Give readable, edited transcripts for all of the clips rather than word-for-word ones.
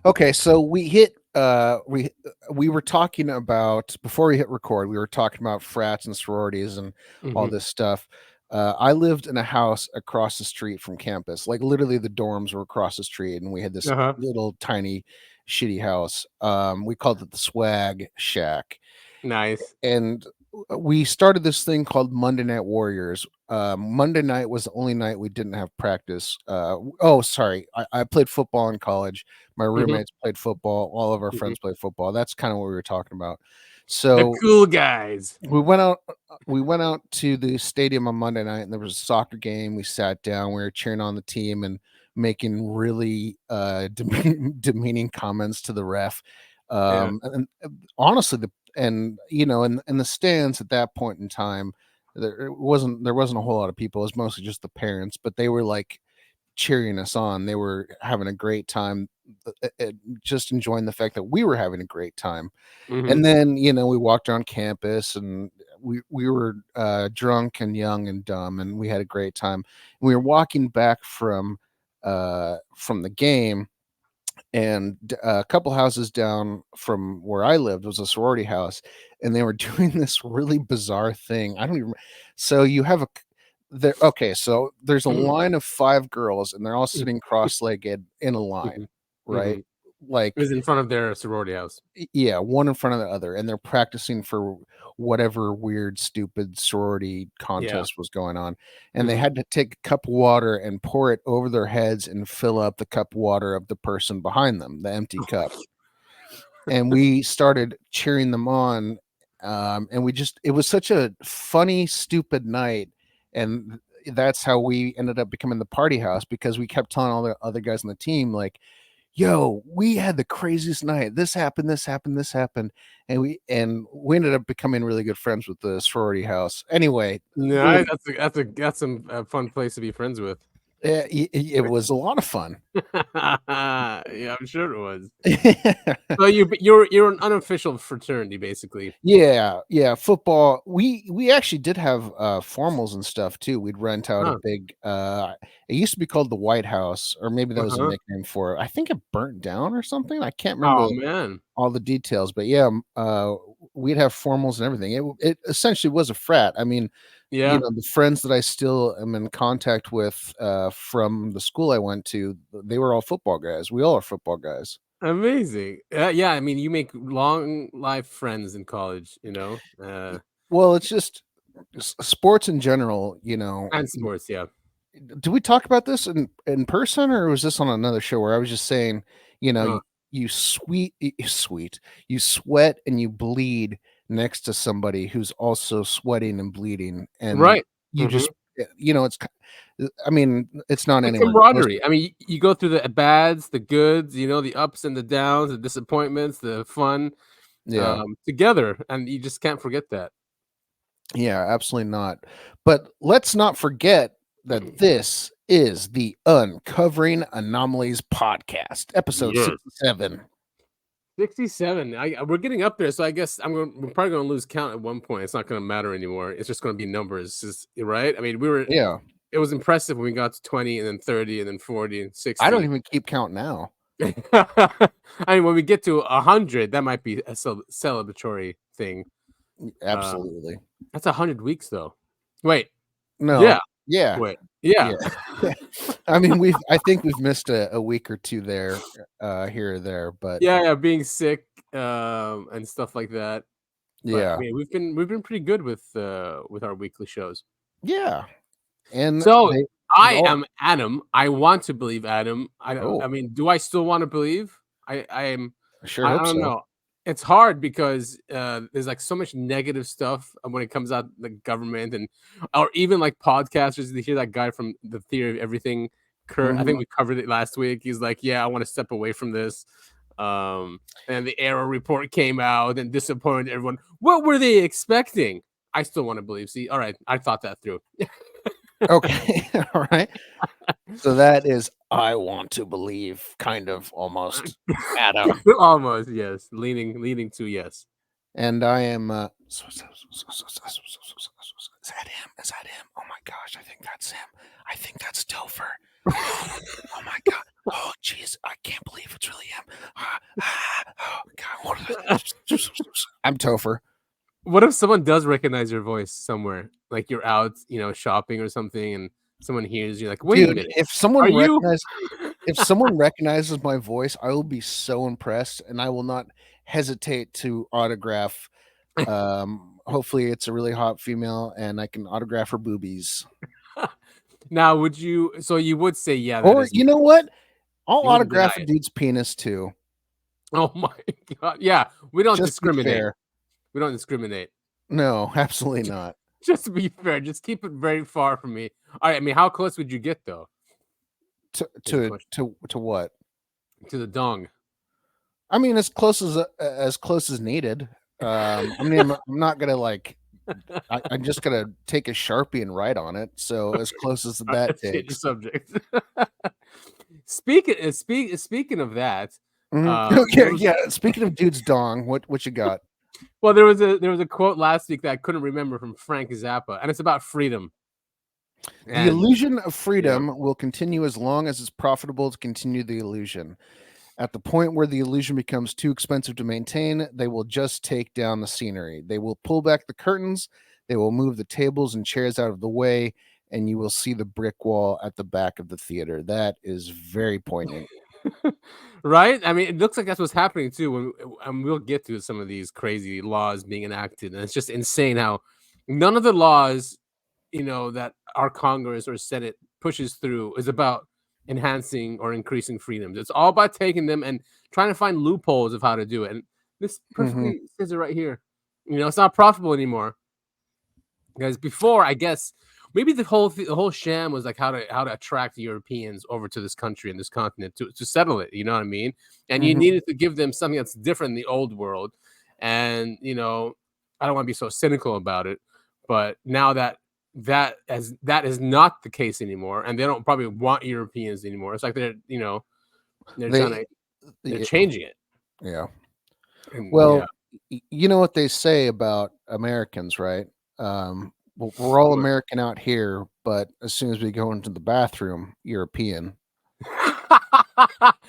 Okay, so we were talking about before we hit record, we were talking about frats and sororities and all Mhm. this stuff. I lived in a house across the street from campus. Like literally the dorms were across the street and we had this Uh-huh. little tiny shitty house. We called it the swag shack. Nice. And we started this thing called Monday Night Warriors. Monday night was the only night we didn't have practice. Oh, sorry, I played football in college. My Mhm. roommates played football. All of our Mhm. friends played football. That's kind of what we were talking about. The So cool guys. we went out. We went out to the stadium on Monday night, and there was a soccer game. We sat down. We were cheering on the team and making really demeaning comments to the ref. Yeah. Honestly, in the stands at that point in time, there wasn't a whole lot of people. It was mostly just the parents, but they were like cheering us on. They were having a great time, just enjoying the fact that we were having a great time. Mhm. And then, we walked around campus and we were drunk and young and dumb, and we had a great time. We were walking back from the game, and a couple houses down from where I lived was a sorority house, and they were doing this really bizarre thing. I don't even. So you have a there. Okay, so there's a line of 5 girls, and they're all sitting cross-legged in a line, Mhm. right? Mhm. It Like, was in front of their sorority house. yeah, one in front of the other, and they're practicing for whatever weird, stupid sorority Yeah. contest was going on. And they Mhm. had to take a cup of water and pour it over their heads and fill up the cup of water of the person behind them, the empty cup. And we started cheering them on. And it was such a funny, stupid night. And that's how we ended up becoming the party house, because we kept telling all the other guys on the team, like, yo, we had the craziest night. This happened, this happened, this happened. And we ended up becoming really good friends with the sorority house. Anyway, Yeah, that's a fun place to be friends with. it was a lot of fun. Yeah, I'm sure it was. So you're an unofficial fraternity, basically. Yeah, yeah, football. We actually did have formals and stuff too. We'd rent out a Huh. big it used to be called the White House, or maybe that was a Uh-huh. nickname for it. I think it burnt down or something. I can't remember Oh, man. all the details, but yeah, we'd have formals and everything. It essentially was a frat. I mean, Yeah. the friends that I still am in contact with from the school I went to, they were all football guys. We all are football guys. Amazing. Yeah, I mean, you make long life friends in college, Well, it's just sports in general, and sports, yeah. do we talk about this in person, or was this on another show where I was just saying, Uh, you sweat and you bleed next to somebody who's also sweating and bleeding, and right. you Mhm. just, I mean, it's not The anywhere close. camaraderie. I mean, you go through the bads, the goods, the ups and the downs, the disappointments, the fun, Yeah, together, and you just can't forget that. yeah, absolutely not. But let's not forget that this is the Uncovering Anomalies podcast, episode Yes. 67. 67. We're getting up there, so I guess we're probably gonna lose count at one point. It's not gonna matter anymore. It's just gonna be numbers, right? I mean, Yeah. it was impressive when we got to 20 and then 30 and then 40 and I don't 60. even keep count now. I mean, when we get to 100, that might be a celebratory thing. Um, Absolutely. that's 100 weeks, though. Wait, yeah, No. Yeah. wait, yeah, Yeah. I mean, I think we've missed a week or 2 there, here or there, but yeah. Being sick, and stuff like that. But I yeah. mean, we've been pretty good with our weekly shows. Yeah. And So they've I all am Adam. I want to believe Adam. I oh, mean, do I still want to believe? I am. I sure I hope don't so. know. It's hard because there's like so much negative stuff when it comes out the government and or even like podcasters. You hear that guy from the Theory of Everything, Kurt. I Mhm. think we covered it last week. He's like, "Yeah, I want to step away from this." And the Arrow report came out and disappointed everyone. What were they expecting? I still want to believe. See, all right, I thought that through. Okay. Alright. So that is I want to believe, kind of, almost, Adam. Almost, yes. Leaning to yes. and I am. Is that him? Is that him? Oh my gosh, I think that's him. I think that's Topher. Oh my god. Oh jeez, I can't believe it's really him. Oh god, I'm Topher. What if someone does recognize your voice somewhere? Like you're out, shopping or something, and someone hears you. Like, wait a Dude, minute, if are someone you? recognizes my voice, I will be so impressed, and I will not hesitate to autograph. Hopefully, it's a really hot female, and I can autograph her boobies. Now, would you? So you would say, yeah, that Or is you me. know what? I'll You wouldn't deny autograph a it. dude's penis too. Oh my god. Yeah, we don't Just to be discriminate. fair. We don't discriminate. No, absolutely not. Just to be fair, just keep it very far from me. All right. I mean, how close would you get though? To Is the to question. to what? To the dong. I mean, as close as needed. I mean, I'm not gonna like. I'm just gonna take a Sharpie and write on it. So as close as All right, that let's change the takes. subject. Speaking of that, Mhm. there Okay, was yeah. Speaking of dude's dong, what you got? well, there was a quote last week that I couldn't remember from Frank Zappa, and it's about freedom. The And illusion of you know, freedom will continue as long as it's profitable to continue the illusion. At the point where the illusion becomes too expensive to maintain, they will just take down the scenery. They will pull back the curtains, they will move the tables and chairs out of the way, and you will see the brick wall at the back of the theater. That is very poignant. right? I mean, it looks like that's what's happening too. And we'll get to some of these crazy laws being enacted, and it's just insane how none of the laws, that our Congress or Senate pushes through is about enhancing or increasing freedoms. It's all about taking them and trying to find loopholes of how to do it. And this Mhm. perfectly says it right here. It's not profitable anymore. Because before, I guess maybe the whole sham was like how to attract Europeans over to this country and this continent to settle it. You know what I mean? And you Mhm. needed to give them something that's different in the old world. And I don't want to be so cynical about it, but now that is not the case anymore, and they don't probably want Europeans anymore. It's like they're trying They to they're y- changing it. yeah. And yeah, Well, you know what they say about Americans, right? We're all what? American out here, but as soon as we go into the bathroom, European.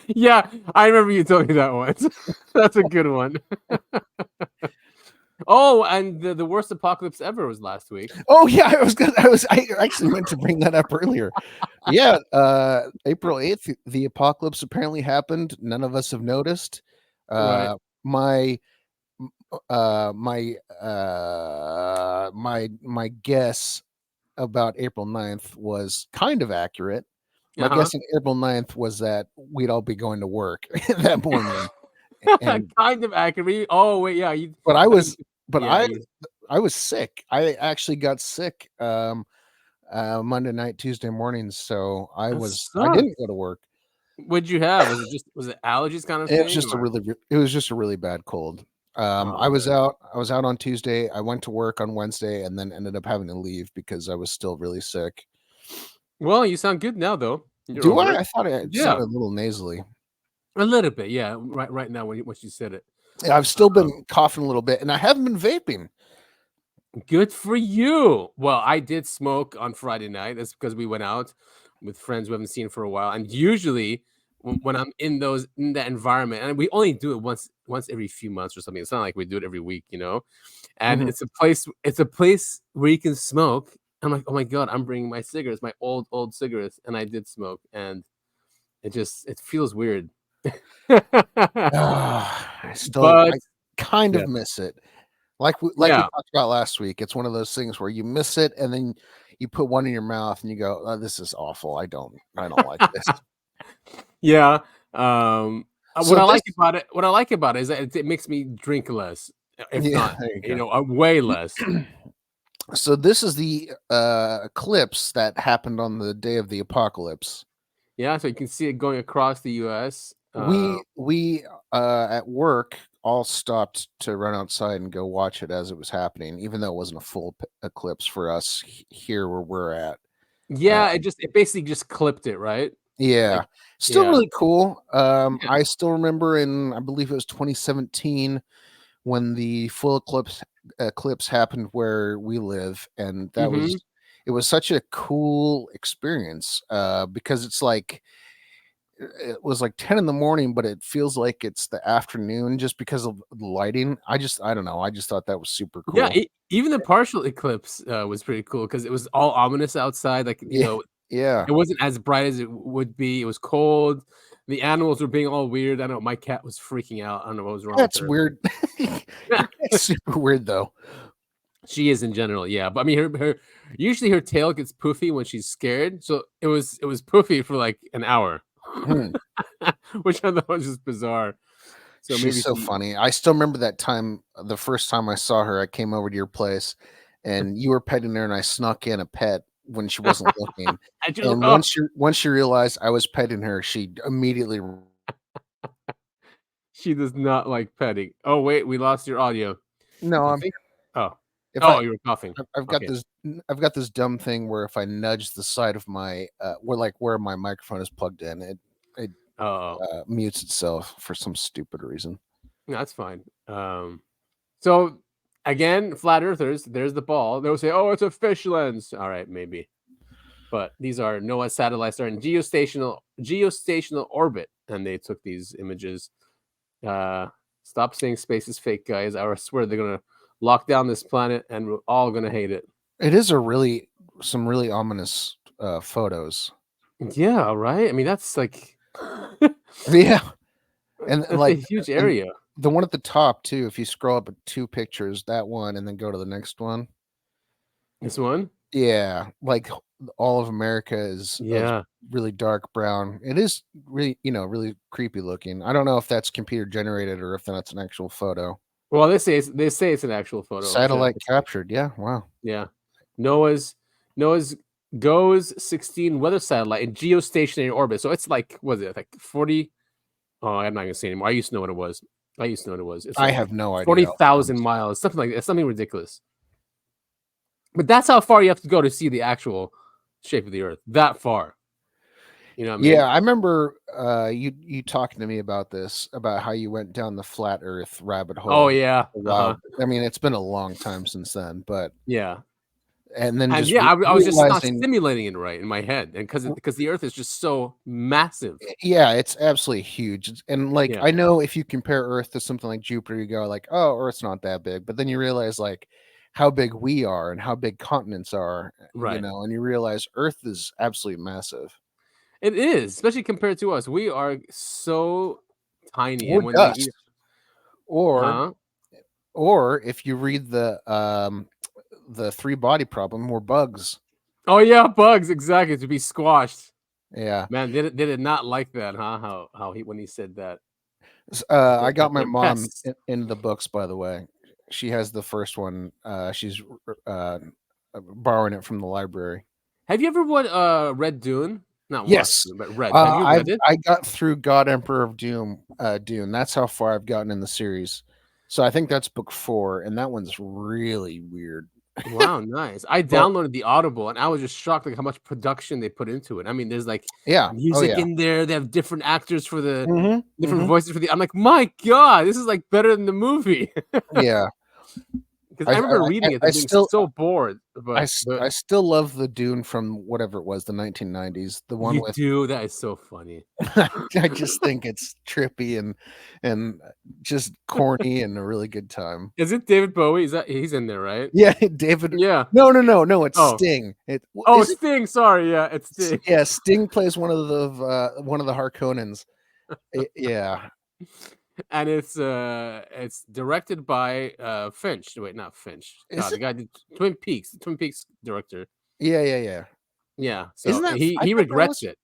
Yeah, I remember you told me that once. That's a good one. Oh, and the worst apocalypse ever was last week. Oh yeah, I actually meant to bring that up earlier. Yeah, April 8th, the apocalypse apparently happened. None of us have noticed. Right. Uh my my guess about April 9th was kind of accurate. My Uh-huh. guess on April 9th was that we'd all be going to work that morning. And Kind of accurate. Oh, wait, yeah, you but I I mean, was but yeah, you I was sick. I actually got sick Monday night, Tuesday mornings, so that I didn't sucks. go to work. What'd you have? Was it allergies kind of It was thing? just a it was just a really bad cold. Oh, man. I was out on Tuesday. I went to work on Wednesday and then ended up having to leave because I was still really sick. Well, you sound good now, though. You're Do over I? it. I thought it Yeah, sounded a little nasally. a little bit, yeah, right now when once you said it. Yeah, I've still Um, been coughing a little bit, and I haven't been vaping. Good for you. Well, I did smoke on Friday night. That's because we went out with friends we haven't seen for a while. And usually, when I'm in that environment, and we only do it once every few months or something. It's not like we do it every week. And Mhm. it's a place where you can smoke. I'm like, oh my god, I'm bringing my cigarettes, my old cigarettes, and I did smoke, and it feels weird. I But kind yeah, of miss it. Like we yeah. talked about last week, it's one of those things where you miss it, and then you put one in your mouth, and you go, "Oh, this is awful. I don't like this." Yeah. What So I this like about it is that it makes me drink less, if yeah, not, there you way less. go. So this is the eclipse that happened on the day of the apocalypse. Yeah, so you can see it going across the US. We at work all stopped to run outside and go watch it as it was happening, even though it wasn't a full eclipse for us here where we're at. Uh, Yeah, it basically just clipped it, right? Like, yeah, still yeah. really cool. Yeah. I still remember in I believe it was 2017 when the full eclipse happened where we live, and that was Mhm. it was such a cool experience because it's like it was like 10 in the morning, but it feels like it's the afternoon just because of the lighting. I don't know. I just thought that was super Yeah, cool. even the partial eclipse, was pretty cool because it was all ominous outside, like, Yeah. Yeah. it wasn't as bright as it would be, it was cold, the animals were being all weird, I know my cat was freaking out, I don't know what was wrong with That's her. weird. That's super weird though. She is in general, yeah, but I mean, her usually her tail gets poofy when she's scared, so it was poofy for, like, an hour, Hmm. which I thought was just bizarre. So She's maybe so she funny. I still remember that time, the first time I saw her, I came over to your place and you were petting her and I snuck in a pet when she wasn't looking. I do And love once she realized I was petting her, she immediately she does not like petting. Oh, wait, we lost your audio. no, I I'm think oh. if Oh, you were coughing. I've got Okay. this I've got this dumb thing where if I nudge the side of my where my microphone is plugged in, it Oh, mutes itself for some stupid reason. no, that's fine. So again, flat earthers, there's the ball. They'll say, "Oh, it's a fish lens." All right, maybe. But these are NOAA satellites are in geostational orbit, and they took these images. Uh, Stop saying space is fake, guys. I swear they're gonna lock down this planet, and we're all gonna hate it. It is a really some really ominous photos. Yeah, right. I mean, that's like Yeah. And that's a like huge and area. the one at the top too, if you scroll up 2 pictures, that one and then go to the next one. This one. Yeah, like all of America is Yeah. really dark brown. It is really, really creepy looking. I don't know if that's computer generated or if that's an actual photo. Well, they say it's an actual photo. Satellite captured. Yeah, wow. Yeah. NOAA's NOAA's GOES 16 weather satellite in geostationary orbit. So it's like, was it like 40? Oh, I'm not gonna say anymore. I used to know what it was. I used to know what it was. It's I like have no idea, I'll be 40,000 honest. miles, something like that, something ridiculous. But that's how far you have to go to see the actual shape of the Earth. That far. You know what I Yeah, mean? I remember you talking to me about this, about how you went down the flat earth rabbit Oh hole yeah. a Uh-huh. while. I mean, it's been a long time since then, but Yeah. and then And just yeah, I was just not realizing simulating it right in my head. And because the Earth is just so massive. yeah, it's absolutely huge. And like Yeah. I know if you compare Earth to something like Jupiter, you go like, "Oh, Earth's not that big." But then you realize like how big we are and how big continents are, Right. and you realize Earth is absolutely massive. It is, especially compared to us. We are so tiny, Or and when dust. you Or huh? or if you read the three body problem, we're bugs. Oh yeah, bugs, exactly, to be squashed. Yeah. Man, they did not like that, huh? How he when he said that. I got That my they're mom pests. in the books, by the way. She has the first one. She's borrowing it from the library. Have you ever read Dune? Not watched Yes. Dune, but read. Have you I've read it? I got through God Emperor of Dune. That's how far I've gotten in the series. So I think that's book 4, and that one's really weird. Wow, nice. I But downloaded the Audible, and I was just shocked, like, how much production they put into it. I mean, there's, like, yeah. Oh music yeah. in there, they have different actors for the Mhm. different Mhm. voices for the I'm like, "My god, this is, like, better than the movie." Yeah. 'Cause I remember reading it I and being still so bored, but I still love the Dune from whatever it was, the 1990s, the one you with do? That is so funny. I just think it's trippy and just corny and a really good time. Is it David Bowie? Is that he's in there, right? Yeah, David Yeah. no, no, no, no, it's Oh. Sting. Oh, Is it? Sting, sorry, yeah, it's Sting. Yeah, Sting plays one of the Harkonnens. Yeah. And it's directed by, Finch. Wait, not Finch. Is God, the it? guy did Twin Peaks, the Twin Peaks director. Yeah, yeah, yeah. Yeah, so Isn't that he I he thought that regrets was it.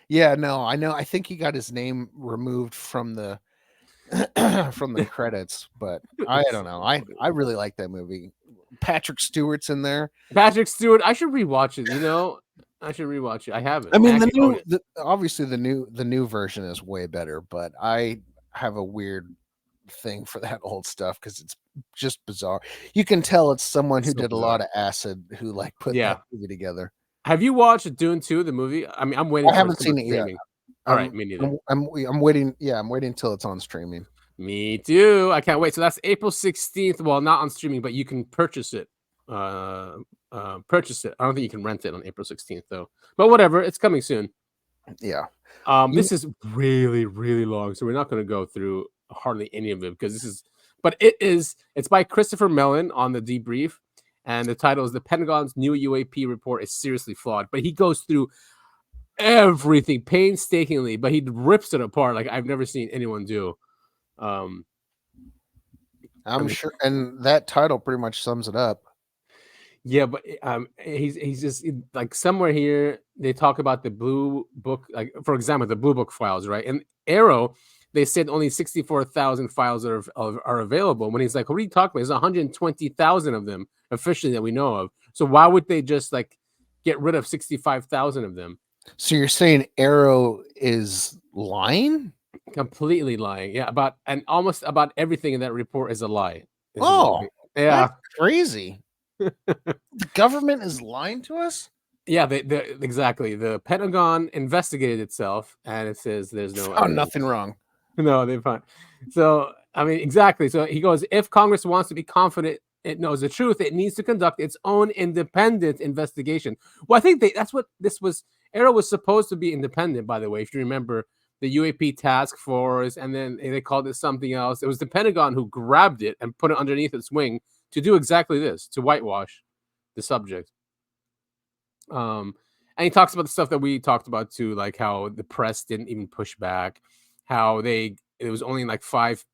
yeah, no, I know. I think he got his name removed from the from the credits, but I It's don't so know. funny. I really like that movie. Patrick Stewart's in there. Patrick Stewart, I should rewatch it, you know? I should rewatch it. I haven't. I I mean, actually own it. obviously the new version is way better, but I have a weird thing for that old stuff because it's just bizarre. You can tell it's someone It's who so did a lot bizarre. of acid who like put that Yeah. movie together. Have you watched Dune 2, the movie? I mean, I'm waiting I for it to haven't come on seen it yet. streaming. Alright, me neither. I'm waiting. Yeah, I'm waiting till it's on streaming. Me too. I can't wait. So that's April 16th. Well, not on streaming, but you can purchase it. Purchase it. I don't think you can rent it on April 16th though. But whatever, it's coming soon. Yeah. This is really, really long, so we're not going to go through hardly any of it because this is. But it's by Christopher Mellon on the debrief, and the title is "The Pentagon's New UAP Report is Seriously Flawed." But he goes through everything painstakingly, but he rips it apart like I've never seen anyone do. I'm sure, and that title pretty much sums it up. Yeah, but he's just like somewhere here they talk about the blue book, like for example, the blue book files, right? And Arrow, they said only 64,000 files are available. When he's like, what are you talking about? There's 120,000 of them officially that we know of. So why would they just like get rid of 65,000 of them? So you're saying Arrow is lying? Completely lying. Yeah, almost about everything in that report is a lie. Oh, yeah, that's crazy. The government is lying to us? Yeah, exactly. The Pentagon investigated itself, and it says there's no nothing wrong. No, they found. So I mean, exactly. So he goes, if Congress wants to be confident it knows the truth, it needs to conduct its own independent investigation. Well, I think that's what this was. Arrow was supposed to be independent, by the way. If you remember the UAP task force, and then they called it something else. It was the Pentagon who grabbed it and put it underneath its wing to do exactly this, to whitewash the subject. And he talks about the stuff that we talked about too, like how the press didn't even push back, how it was only like 5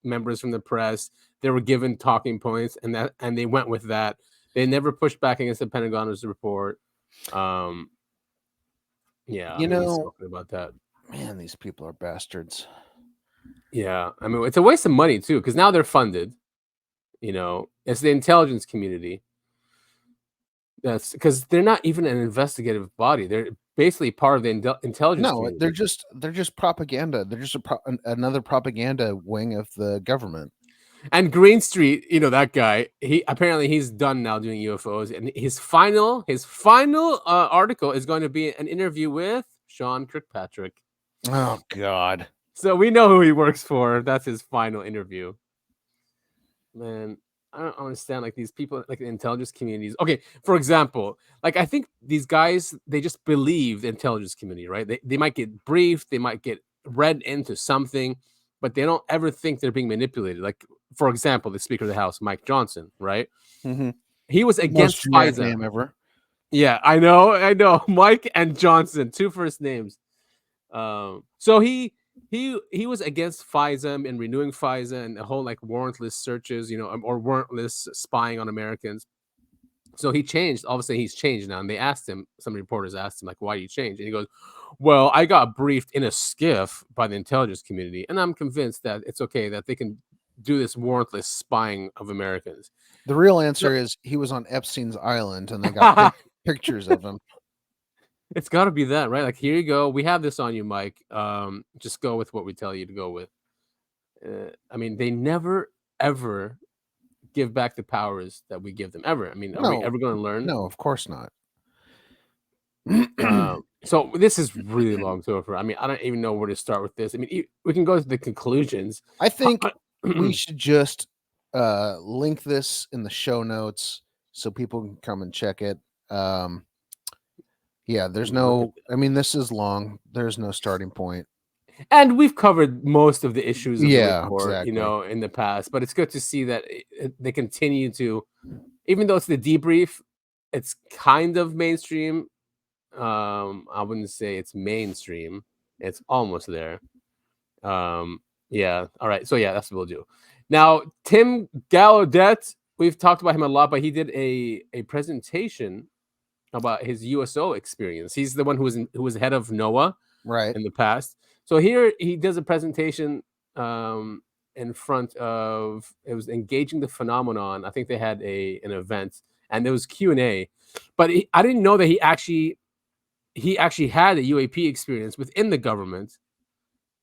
members from the press. They were given talking points, and they went with that. They never pushed back against the Pentagon's report. Yeah, he's talking about that. Man, these people are bastards. Yeah, I mean, it's a waste of money too, because now they're funded. It's the intelligence community. That's because they're not even an investigative body. They're basically part of the intelligence. No, they're just propaganda. They're just another propaganda wing of the government. And Green Street, that guy. He's done now doing UFOs, and his final article is going to be an interview with Sean Kirkpatrick. Oh God! So we know who he works for. That's his final interview. Man, I don't understand, like, these people, like, the intelligence communities. Okay, for example, like, I think these guys, they just believe the intelligence community, right? They might get briefed, they might get read into something, but they don't ever think they're being manipulated. Like, for example, the Speaker of the House, Mike Johnson, right? Mm-hmm. He was against FISA. Name ever. Yeah, I know. Mike and Johnson, 2 first names. So he was against FISA and renewing FISA and the whole like warrantless searches, or warrantless spying on Americans. So he changed. Obviously, he's changed now. And they asked him, some reporters asked him, like, why do you change? And he goes, well, I got briefed in a skiff by the intelligence community, and I'm convinced that it's okay that they can do this warrantless spying of Americans. The real answer is he was on Epstein's Island and they got pictures of him. It's got to be that, right? Like, here you go. We have this on you, Mike. Just go with what we tell you to go with. I mean, they never, ever give back the powers that we give them, ever. I mean, are we ever going to learn? No, of course not. So this is really long so far. I mean, I don't even know where to start with this. I mean, we can go to the conclusions. I think we should just link this in the show notes so people can come and check it. Yeah, there's no, I mean, this is long. There's no starting point. And we've covered most of the issues of the report, exactly. in the past, but it's good to see that they continue to, even though it's the debrief, it's kind of mainstream. I wouldn't say it's mainstream. It's almost there. Yeah. All right. So yeah, that's what we'll do. Now, Tim Gallaudet, we've talked about him a lot, but he did a presentation about his USO experience. He's the one who was head of NOAA in the past. So here he does a presentation in front of, it was Engaging the Phenomenon. I think they had an event, and there was Q&A. But I didn't know that he actually had a UAP experience within the government,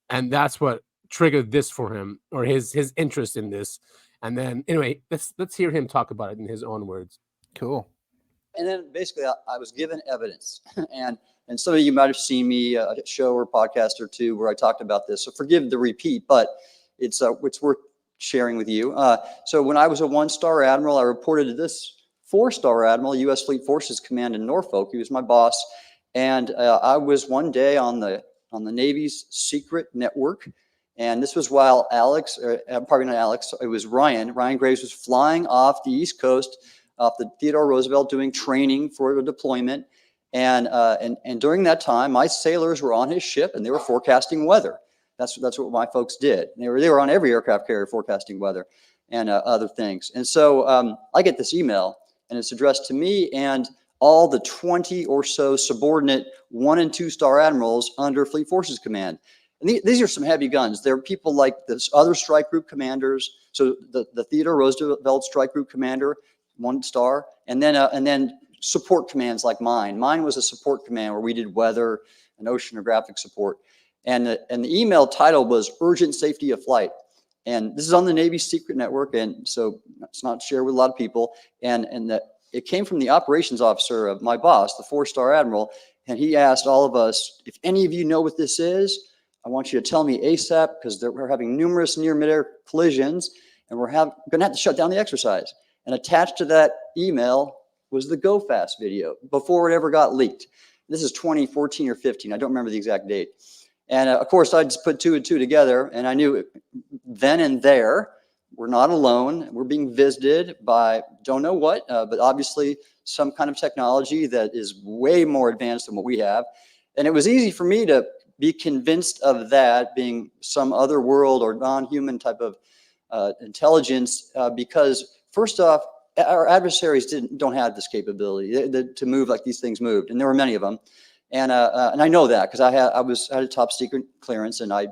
and that's what triggered this for him, or his interest in this. And then anyway, let's hear him talk about it in his own words. Cool. And then basically I was given evidence, and some of you might have seen me a show or podcast or two where I talked about this, so forgive the repeat, but it's worth sharing with you. So when I was a 1-star admiral, I reported to this 4-star admiral, U.S. Fleet Forces Command in Norfolk. He was my boss, and I was one day on the Navy's secret network. And this was while probably not Alex, it was Ryan Graves was flying off the East Coast, off the Theodore Roosevelt, doing training for a deployment. And during that time, my sailors were on his ship and they were forecasting weather. That's what my folks did. They were on every aircraft carrier forecasting weather and other things. And so I get this email, and it's addressed to me and all the 20 or so subordinate 1- and 2-star admirals under Fleet Forces Command. And these are some heavy guns. There are people like this other strike group commanders. So the Theodore Roosevelt strike group commander, 1-star, and then support commands like mine. Mine was a support command where we did weather and oceanographic support. And the email title was Urgent Safety of Flight. And this is on the Navy's secret network, and so it's not shared with a lot of people. And it came from the operations officer of my boss, the 4-star admiral, and he asked all of us, if any of you know what this is, I want you to tell me ASAP, because we're having numerous near-midair collisions, and we're going to have to shut down the exercise. And attached to that email was the Go Fast video before it ever got leaked. This is 2014 or 15. I don't remember the exact date. And of course, I just put 2 and 2 together, and I knew then and there, we're not alone. We're being visited by don't know what, but obviously some kind of technology that is way more advanced than what we have. And it was easy for me to be convinced of that being some other world or non-human type of intelligence, because first off, our adversaries don't have this capability to move like these things moved, and there were many of them. And I know that because I had a top secret clearance, and I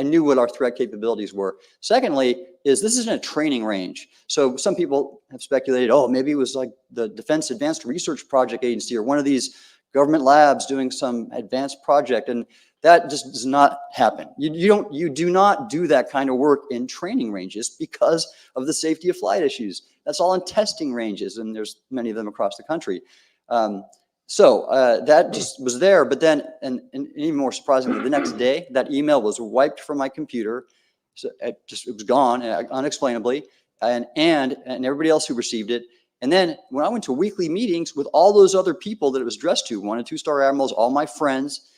knew what our threat capabilities were. Secondly, this isn't a training range. So some people have speculated, oh, maybe it was like the Defense Advanced Research Project Agency or one of these government labs doing some advanced project, and that just does not happen. You do not do that kind of work in training ranges because of the safety of flight issues. That's all in testing ranges, and there's many of them across the country. So that just was there, but then, and even more surprisingly, the next day, that email was wiped from my computer. So it was gone unexplainably, and everybody else who received it. And then when I went to weekly meetings with all those other people that it was addressed to, 1- and 2-star admirals, all my friends,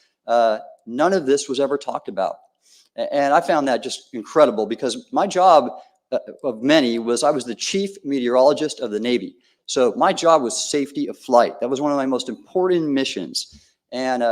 none of this was ever talked about. And I found that just incredible, because my job of many was I was the chief meteorologist of the Navy. So my job was safety of flight. That was one of my most important missions. And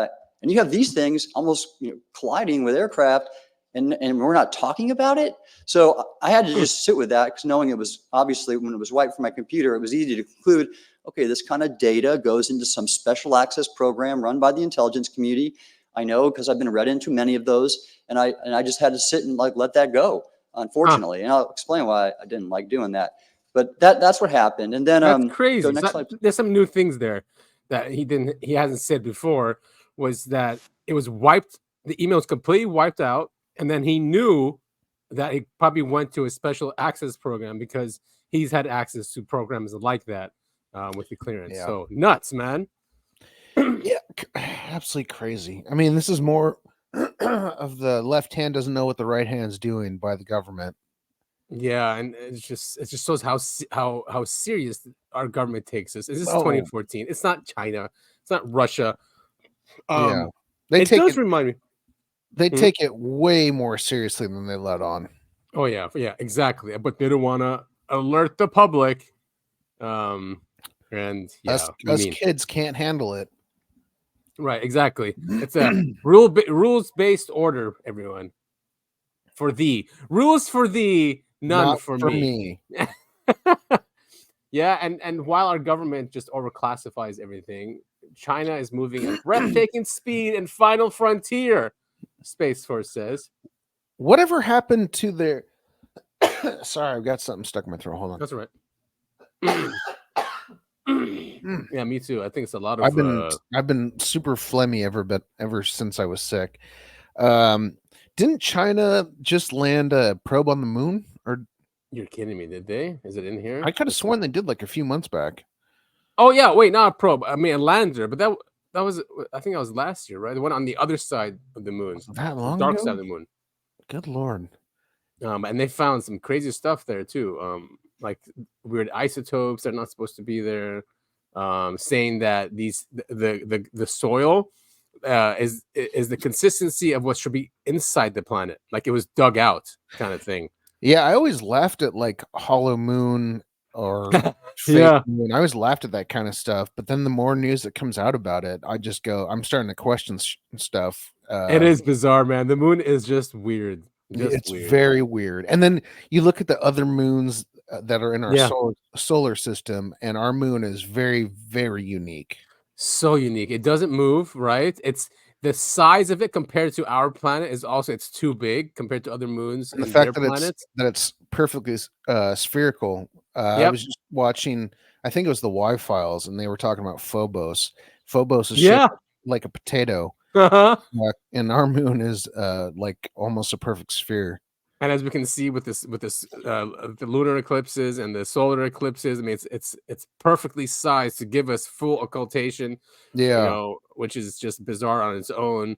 you have these things almost colliding with aircraft, and we're not talking about it. So I had to just sit with that, because knowing it was obviously, when it was wiped from my computer, it was easy to conclude, okay, this kind of data goes into some special access program run by the intelligence community. I know, because I've been read into many of those, and I just had to sit and let that go, unfortunately. And I'll explain why I didn't like doing that. But that's what happened. And then that's crazy. go next slide. There's some new things there that he hasn't said before, was that it was wiped, the email was completely wiped out, and then he knew that it probably went to a special access program because he's had access to programs like that with the clearance. Yeah. So nuts, man. Yeah, absolutely crazy. I mean, this is more of the left hand doesn't know what the right hand's doing by the government. Yeah, and it just shows how serious our government takes us. This is 2014. It's not China. It's not Russia. Yeah, it does remind me. They take it way more seriously than they let on. Oh yeah, exactly. But they don't want to alert the public. And yeah, us kids can't handle it. Right, exactly. It's a rules-based order, everyone. For thee, rules for thee, none Not for me. Yeah, and while our government just overclassifies everything, China is moving at breathtaking speed and final frontier, Space Force says. Whatever happened to their... Sorry, I've got something stuck in my throat. Hold on. That's all right. Yeah, me too. I think it's a lot of... I've been super phlegmy ever since I was sick. Didn't China just land a probe on the moon? Or you're kidding me? Did they? Is it in here? I could have sworn they did like a few months back. Oh yeah, wait, not a probe. I mean a lander, but that was, I think that was last year, right? The one on the other side of the moon. That long dark ago? side of the moon. Good Lord. And they found some crazy stuff there too, like weird isotopes that are not supposed to be there, saying that the soil is the consistency of what should be inside the planet, like it was dug out kind of thing. Yeah, I always laughed at like hollow moon or fake Yeah, moon. I always laughed at that kind of stuff. But then the more news that comes out about it, I just go, I'm starting to question stuff. it is bizarre, man. The moon is just weird, just It's weird. very weird. And then you look at the other moons that are in our Yeah, solar system, and our moon is very, very unique. so unique. It doesn't move, right? It's the size of it compared to our planet is also it's too big compared to other moons And the and their fact planets. that it's perfectly spherical. I Yep. was just watching, I think it was the Y Files, and they were talking about Phobos. Phobos is shaped Yeah. like a potato, Uh-huh. and our moon is like almost a perfect sphere. And as we can see with this the lunar eclipses and the solar eclipses, I mean it's perfectly sized to give us full occultation, Yeah, which is just bizarre on its own.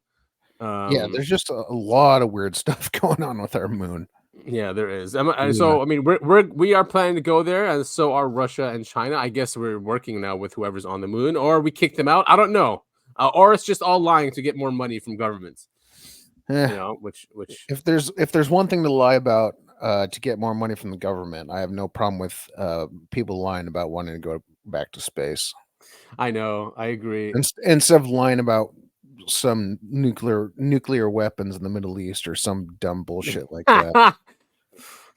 yeah. Um, There's just a lot of weird stuff going on with our moon. yeah, there is. Yeah. So I mean, we are planning to go there, and so are Russia and China. I guess we're working now with whoever's on the moon, or we kick them out. I don't know, or it's just all lying to get more money from governments. Eh, Which if there's one thing to lie about to get more money from the government, I have no problem with people lying about wanting to go back to space. I know, I agree. Instead of lying about some nuclear weapons in the Middle East or some dumb bullshit like that.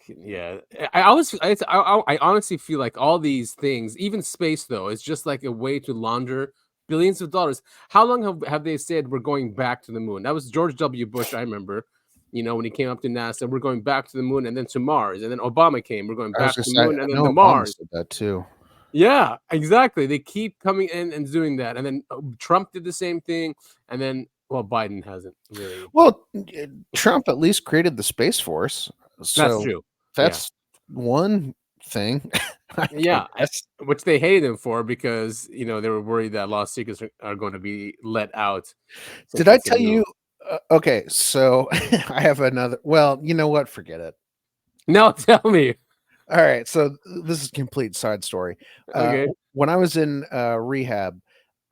Yeah, I always I honestly feel like all these things, even space though, is just like a way to launder billions of dollars. How long have they said we're going back to the moon? That was George W. Bush, I remember. When he came up to NASA, we're going back to the moon and then to Mars. And then Obama came, we're going I was back gonna to the say, moon I and then know to Obama Mars. said that too. Yeah, exactly. They keep coming in and doing that. And then Trump did the same thing. And then, well, Biden hasn't really. Well, Trump at least created the Space Force, That's so true. Yeah. that's one thing. I Yeah, guess. which they hated him for because they were worried that lost secrets are going to be let out since Did I it's a tell new. you? Okay, so I have another. Well, you know what? Forget it. No, tell me. All right, so this is a complete side story. Okay. When I was in rehab,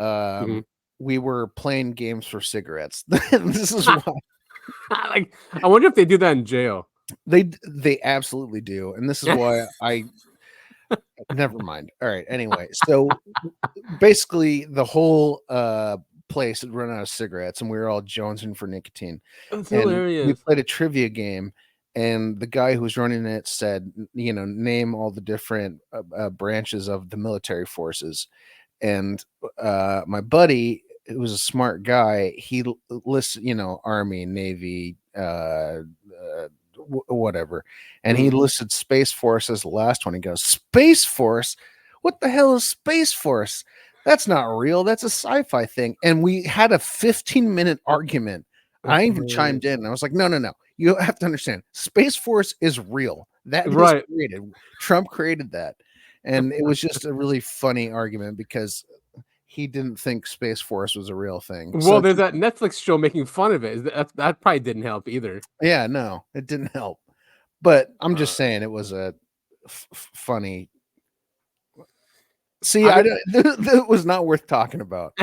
Mhm. we were playing games for cigarettes. This is why Like, I wonder if they do that in jail. they absolutely do, and this is why I never mind. All right, anyway, so basically the whole place had run out of cigarettes, and we were all jonesing for nicotine. That's And we hilarious. played a trivia game, and the guy who was running it said, name all the different branches of the military forces. And my buddy, who was a smart guy, he lists, Army, Navy, whatever, and he Mhm. listed Space Force as the last one. He goes, Space Force? What the hell is Space Force? That's not real. That's a sci-fi thing. And we had a 15-minute argument. I That's even chimed hilarious. in. I was like, no, no, no. You have to understand. Space Force is real. That is Right. created. Trump created that. And it was just a really funny argument because he didn't think Space Force was a real thing. Well, So there's that Netflix show making fun of it. That probably didn't help either. yeah, no, it didn't help. But I'm Uh, just saying it was a funny. See, I mean, that was not worth talking about.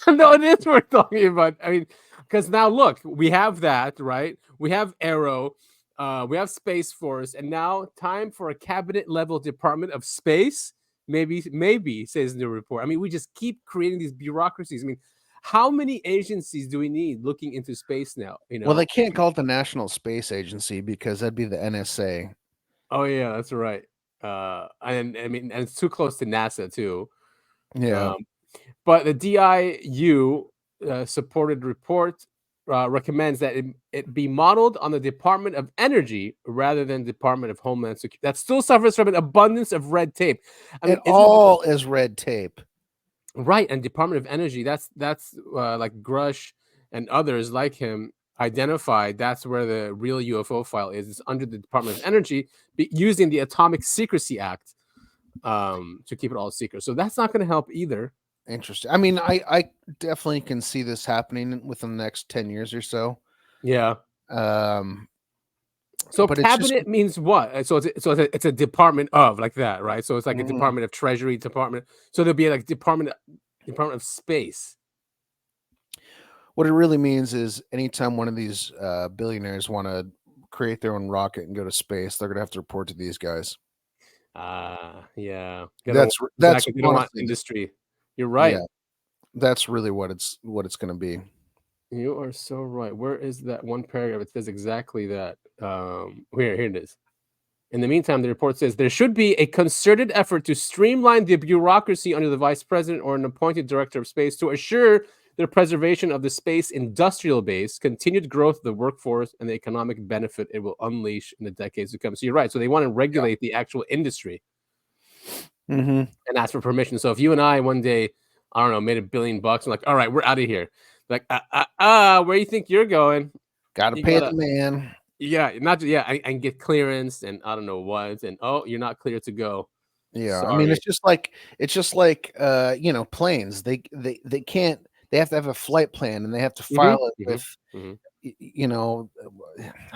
no, it is worth talking about. I mean, because now look, we have that, right? We have Arrow, we have Space Force, and now time for a cabinet level Department of Space. Maybe says the report. I mean, we just keep creating these bureaucracies. I mean, how many agencies do we need looking into space now? Well, they can't call it the National Space Agency because that'd be the NSA. Oh yeah, that's right. And I mean, and it's too close to NASA too. Yeah. Um, But the DIU supported report recommends that it be modeled on the Department of Energy rather than Department of Homeland Security. That still suffers from an abundance of red tape. I It mean, isn't all is red tape. right? And Department of Energy. That's like Grush and others like him identified. That's where the real UFO file is. It's under the Department of Energy, using the Atomic Secrecy Act to keep it all secret. So that's not going to help either. Interesting. I mean, I definitely can see this happening within the next 10 years or so. Yeah. Um, So but it's just cabinet means what? So it's a department of like that, right? So it's like a Mhm. Department of Treasury department. So there'll be like Department of Space. What it really means is anytime one of these billionaires want to create their own rocket and go to space, they're gonna have to report to these guys. Yeah. That's Exactly. They don't want honestly industry. You're yeah, right. that's really what it's gonna be. You are so right. Where is that one paragraph? It says exactly that. Here it is. In the meantime, the report says there should be a concerted effort to streamline the bureaucracy under the vice president or an appointed director of space to assure the preservation of the space industrial base, continued growth of the workforce, and the economic benefit it will unleash in the decades to come. So you're right. So they want to regulate the actual industry Mm-hmm. and ask for permission. So if you and I one day, I don't know, made $1 billion, I'm like, all right, we're out of here. Like, where do you think you're going? Gotta You pay gotta, the man. not just, I can get clearance and I don't know what, and oh, you're not clear to go. Yeah, I mean, Sorry. it's just like planes. They can't. They have to have a flight plan, and they have to file it with, I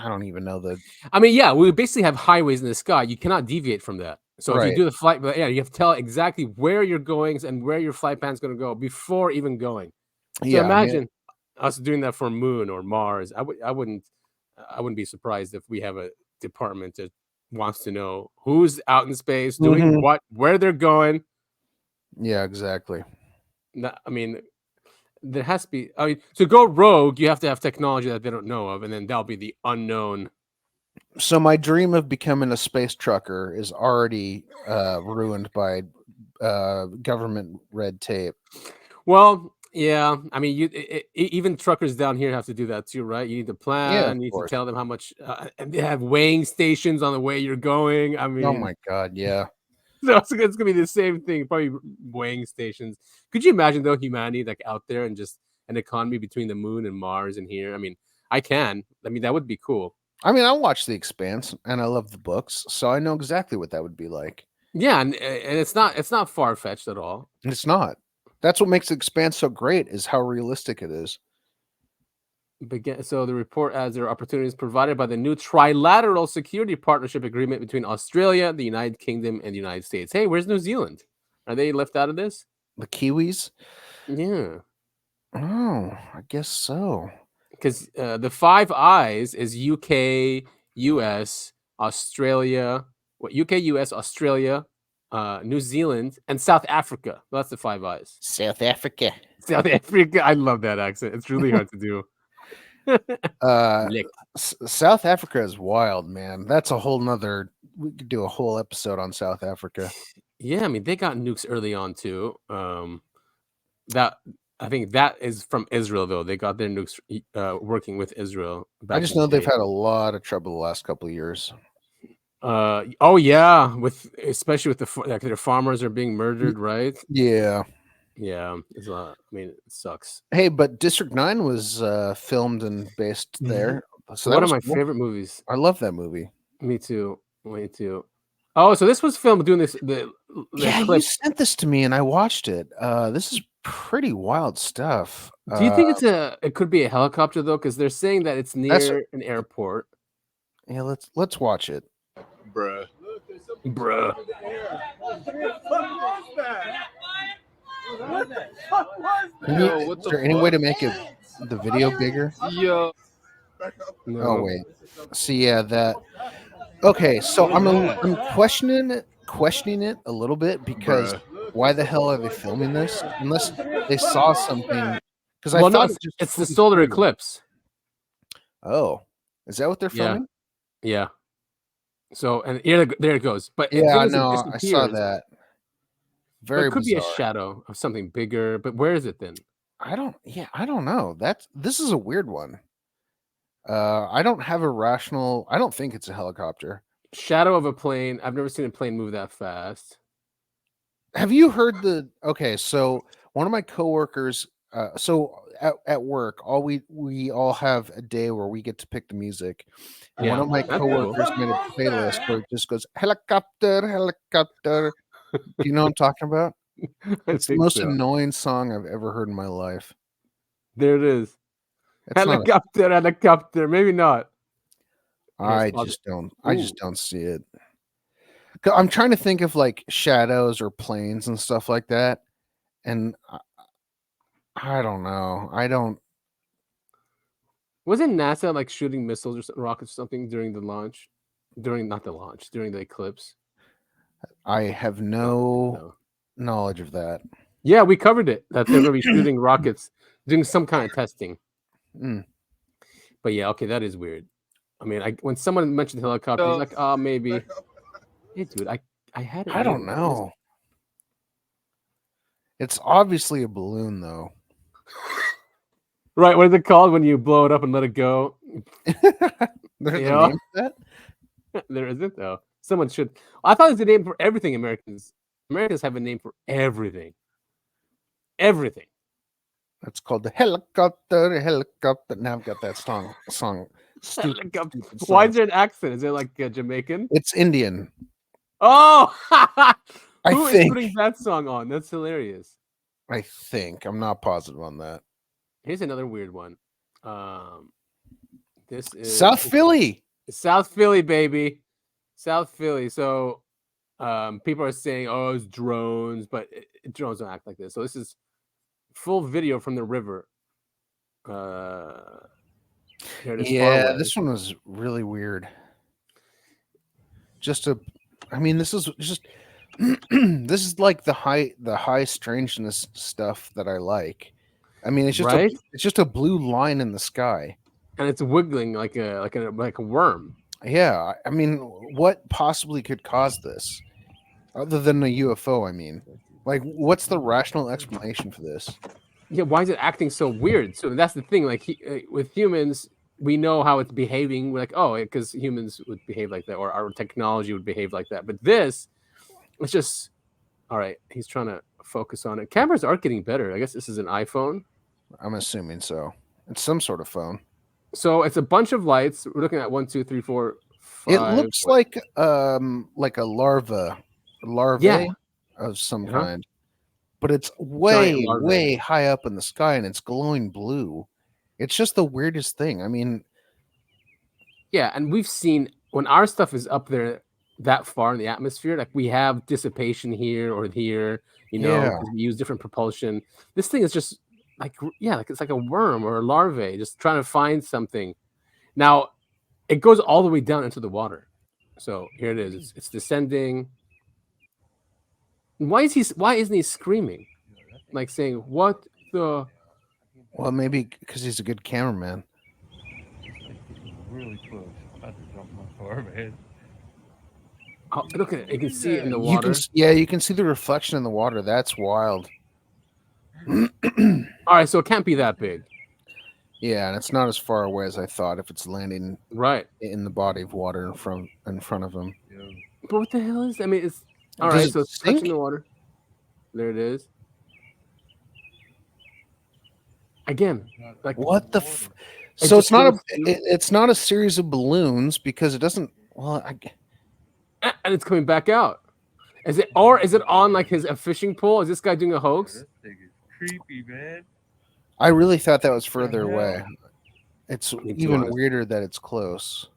don't even know the I mean, yeah, we basically have highways in the sky. You cannot deviate from that. So if you right. do the flight, but yeah, you have to tell exactly where you're going and where your flight plan's going to go before even going. So Yeah, I mean, imagine us doing that for Moon or Mars. I wouldn't be surprised if we have a department that wants to know who's out in space doing mhm. what, where they're going. Yeah, exactly. I mean, there has to be. I mean, to go rogue, you have to have technology that they don't know of, and then that'll be the unknown. So my dream of becoming a space trucker is already ruined by government red tape. Well, yeah. I mean, even truckers down here have to do that too, right? You need to Yeah, of plan. You need to course. tell them how much, and they have weighing stations on the way you're going. I Oh mean, my god, yeah. so it's gonna be the same thing. Probably weighing stations. Could you imagine though humanity like out there and just an economy between the moon and Mars and here? I mean, I can. I mean, that would be cool. I mean, I watched The Expanse and I love the books, so I know exactly what that would be like. Yeah, and it's not far fetched at all. And it's not. That's what makes The Expanse so great is how realistic it is. So the report adds there are opportunities provided by the new trilateral security partnership agreement between Australia, the United Kingdom, and the United States. Hey, where's New Zealand? Are they left out of this? The Kiwis? Yeah, Oh, I guess so. because the Five Eyes is UK, US, Australia, UK, US, Australia, New Zealand, and South Africa. That's the Five Eyes. South Africa. South Africa. I love that accent. It's really hard to do. Lick. South Africa is wild, man. That's a whole nother. We could do a whole episode on South Africa. Yeah, I mean they got nukes early on too. That I think that is from Israel though. They got their nukes working with Israel. I just know they've had a lot of trouble the last couple of years. Oh yeah, especially with their farmers are being murdered, right? Yeah. Yeah, it's I mean, it sucks. Hey, but District 9 was filmed and based there. So that One of was my cool. favorite movies. I love that movie. Me too. Oh, so this was filmed doing the Yeah, clip. you sent this to me and I watched it. This is pretty wild stuff. Do you think it could be a helicopter though? Because they're saying that it's That's near an airport. Yeah, let's watch it. Bruh. Is there any way to make the video bigger? Yo. No. Oh wait. See, yeah, that. Okay, so I'm questioning it a little bit because why the hell are they filming this? Unless they saw something. Because I thought it's the solar eclipse. Oh, is that what they're filming? Yeah. So and there it goes. But yeah, no, I saw that. Very it could bizarre. be a shadow of something bigger, but where is it then? I don't know. This is a weird one. I don't have a rational. I don't think it's a helicopter. Shadow of a plane. I've never seen a plane move that fast. Have you heard okay, so one of my coworkers, so at work, we all have a day where we get to pick the music. And one of my coworkers made a playlist where it just goes helicopter, helicopter. Do you know what I'm talking about? It's the most annoying song I've ever heard in my life. There it is. Helicopter. Maybe not. I just don't see it. I'm trying to think of like shadows or planes and stuff like that, and I don't know. I don't. Wasn't NASA like shooting missiles or rockets or something during the launch? During not the launch, during the eclipse. I have no knowledge of that. Yeah, we covered it. That they're going to be shooting rockets, doing some kind of testing. Mm. But yeah, okay, that is weird. I mean, when someone mentioned helicopter, he's like, "Oh, maybe." Hey, dude, I had it. I don't know. It's obviously a balloon, though. Right? What is it called when you blow it up and let it go? There's a name for that? There isn't though. Someone should. I thought it was a name for everything. Americans have a name for everything. Everything. That's called the helicopter. Now I've got that song. Stupid song. Why is there an accent? Is it like Jamaican? It's Indian. Oh, who is think. putting that song on? That's hilarious. I think. I'm not positive on that. Here's another weird one. This is South Philly. South Philly, baby. South Philly. So people are saying, oh, it's drones, but drones don't act like this. So this is full video from the river. Yeah, this one was really weird. This is just this is like the high strangeness stuff that I like. I mean, it's just a blue line in the sky, and it's wiggling like a worm. Yeah, I mean, what possibly could cause this, other than a UFO? I mean, like, what's the rational explanation for this? Yeah, why is it acting so weird? So that's the thing. Like with humans, we know how it's behaving. We're like, oh, because humans would behave like that, or our technology would behave like that. But this, it's just all right. He's trying to focus on it. Cameras are getting better. I guess this is an iPhone. I'm assuming so. It's some sort of phone. So it's a bunch of lights. We're looking at 1, 2, 3, 4, 5. It looks like a larva of some kind, but it's way high up in the sky and it's glowing blue. It's just the weirdest thing. I mean, yeah, and we've seen when our stuff is up there that far in the atmosphere, like we have dissipation here or here, you know, we use different propulsion. This thing is just like it's like a worm or a larvae just trying to find something. Now it goes all the way down into the water. So here it is. It's descending. Why isn't he screaming? Like saying, what the? Well, maybe because he's a good cameraman. Really close. I'm about to jump my car, man. Oh, look at it. You can see it in the water. You can see the reflection in the water. That's wild. All right, so it can't be that big. Yeah, and it's not as far away as I thought if it's landing right in the body of water in front of him. Yeah. But what the hell is? I mean, it's all right. So it's touching the water. There it is. Again, like what the? So it's not it's not a series of balloons because it doesn't. Well, and it's coming back out. Is it on like a fishing pole? Is this guy doing a hoax? This thing is creepy, man. I really thought that was further away. It's even weirder that it's close.